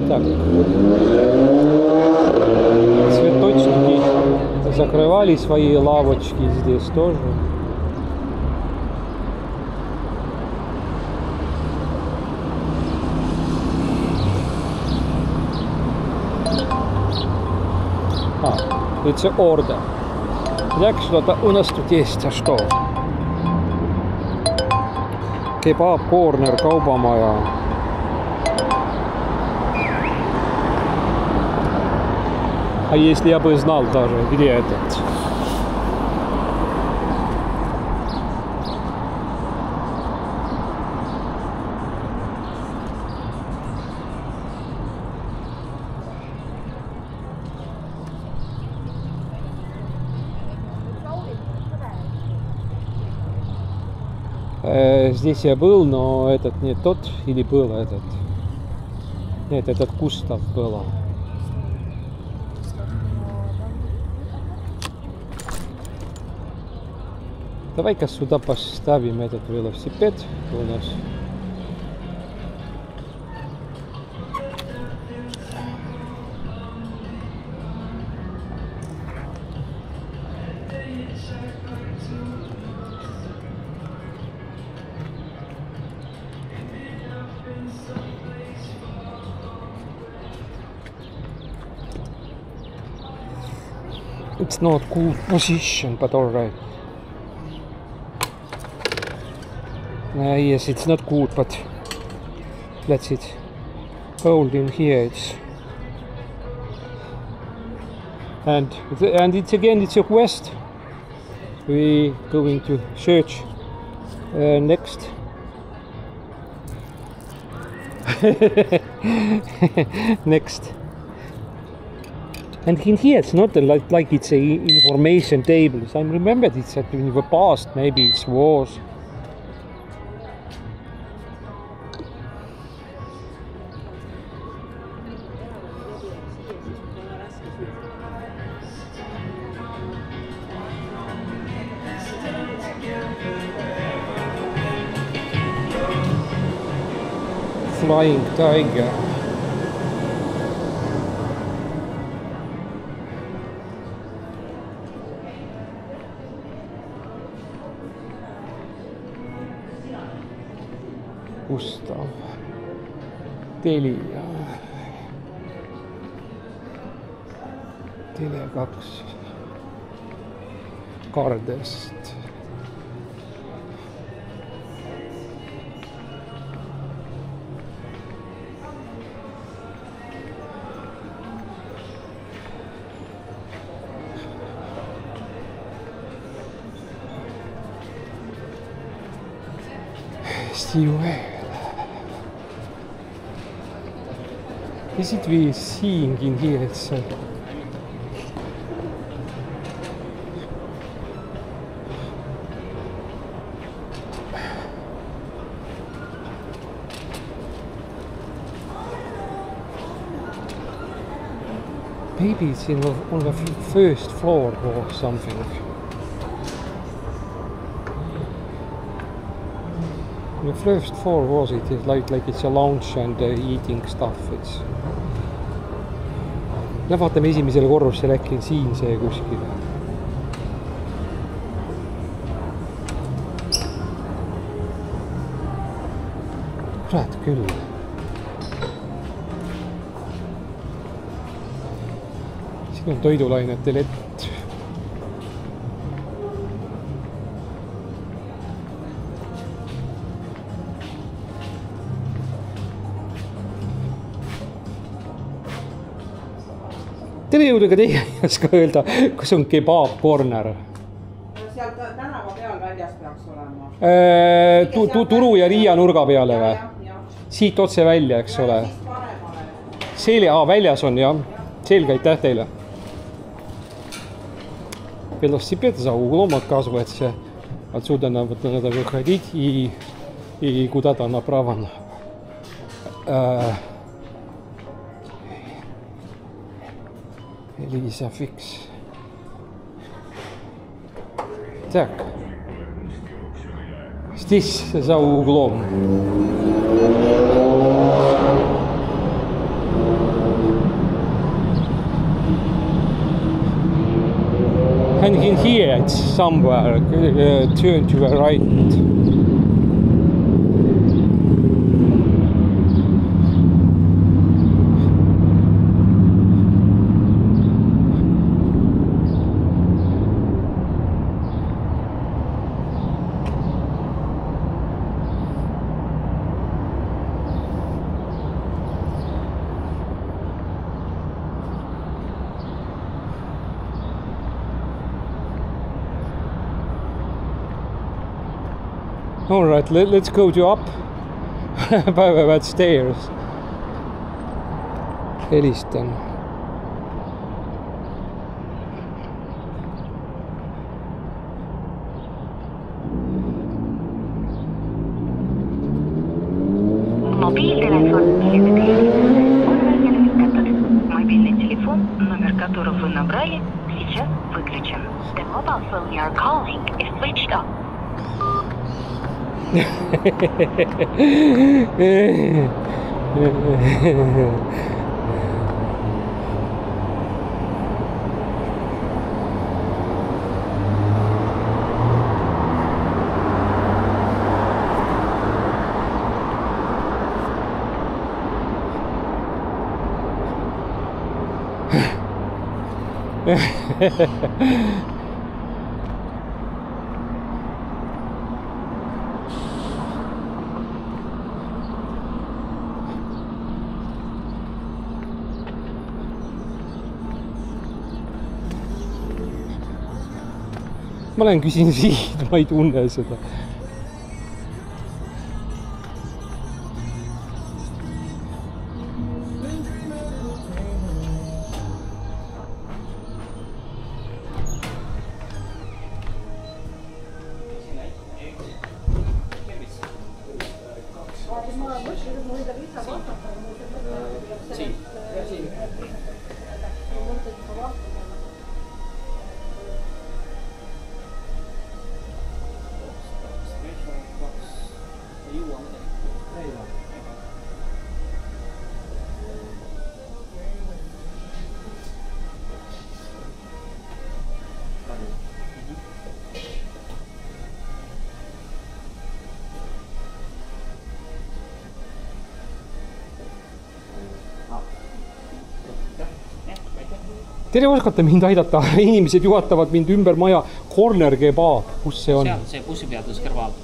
Так, цветочники закрывали свои лавочки здесь тоже. Это орда. Так, что-то у нас тут есть, а что? Kebab Corner kaubamaja. А если я бы знал даже, где этот? Здесь я был, но этот не тот, или был этот? Нет, этот Кустав было. Давай-ка сюда поставим этот велосипед у нас. It's not cool position, but alright. Yes, it's not good, but let's it hold in here. It's And it's again, it's a quest. We going to search next. Next. And in here it's not like it's a information tables. I remember it's that in the past maybe it was. Flying tiger. Gustav. Telia. Tele2. Kardest. Still. Is it we seeing in here itself? Maybe it's on the first floor or something. The first floor was it? It's like it's a lounge and eating stuff. It's. No vaatame esimesele korrusele, äkki siin see kuskil. Kurat küll. Siin on toidulainete lett. Telejõudega teie ei oska öelda, kus on kebab corner.
Sealt tänava peal väljas peaks olema.
Turu ja Riia nurga peale või? Siit otse välja, eks ole. Väljas on, jah. Selge, aitäh teile. Велосипед за углом, оказывается. Отсюда надо выходить и куда-то направо. Лиза фикс. Так. Здесь за углом. And in here it's somewhere, turn to the right. All right, let's go to up by that stairs. Helistan.
Mobiiltelefon, millele teie on välja lülitatud. Мобильный телефон, номер которого вы набрали, сейчас выключен. The mobile phone you are calling is switched off.
ma lähen küsin siit, ma ei tunne seda. Tere, oskate mind aidata? Inimesed juhatavad mind ümber maja. Corner Kebab, kus see on?
See bussipeatus kõrval.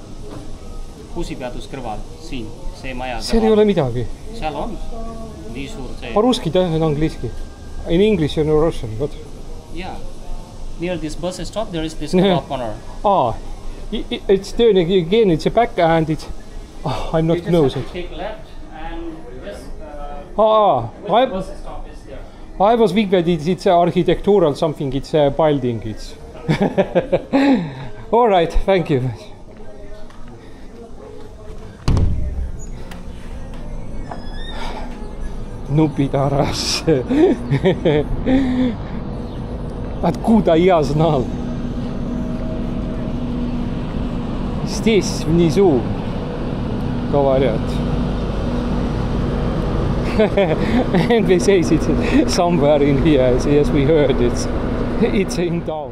Bussipeatus kõrval, siin, see maja kõrval.
Seal ei ole midagi.
Seal on nii suur see.
По-русски, да, английски. In English and Russian, what?
Yeah. Near this bus stop, there is this kebab corner.
It's there again, it's a back and it's... I'm not knows it.
Take left and just...
bus stop is there. I was thinking that it's architectural something, it's a building. It's all right, thank you. Nupidaras. Откуда я знал? Здесь внизу говорят. And they say it's somewhere in here. Yes, we heard it's in town.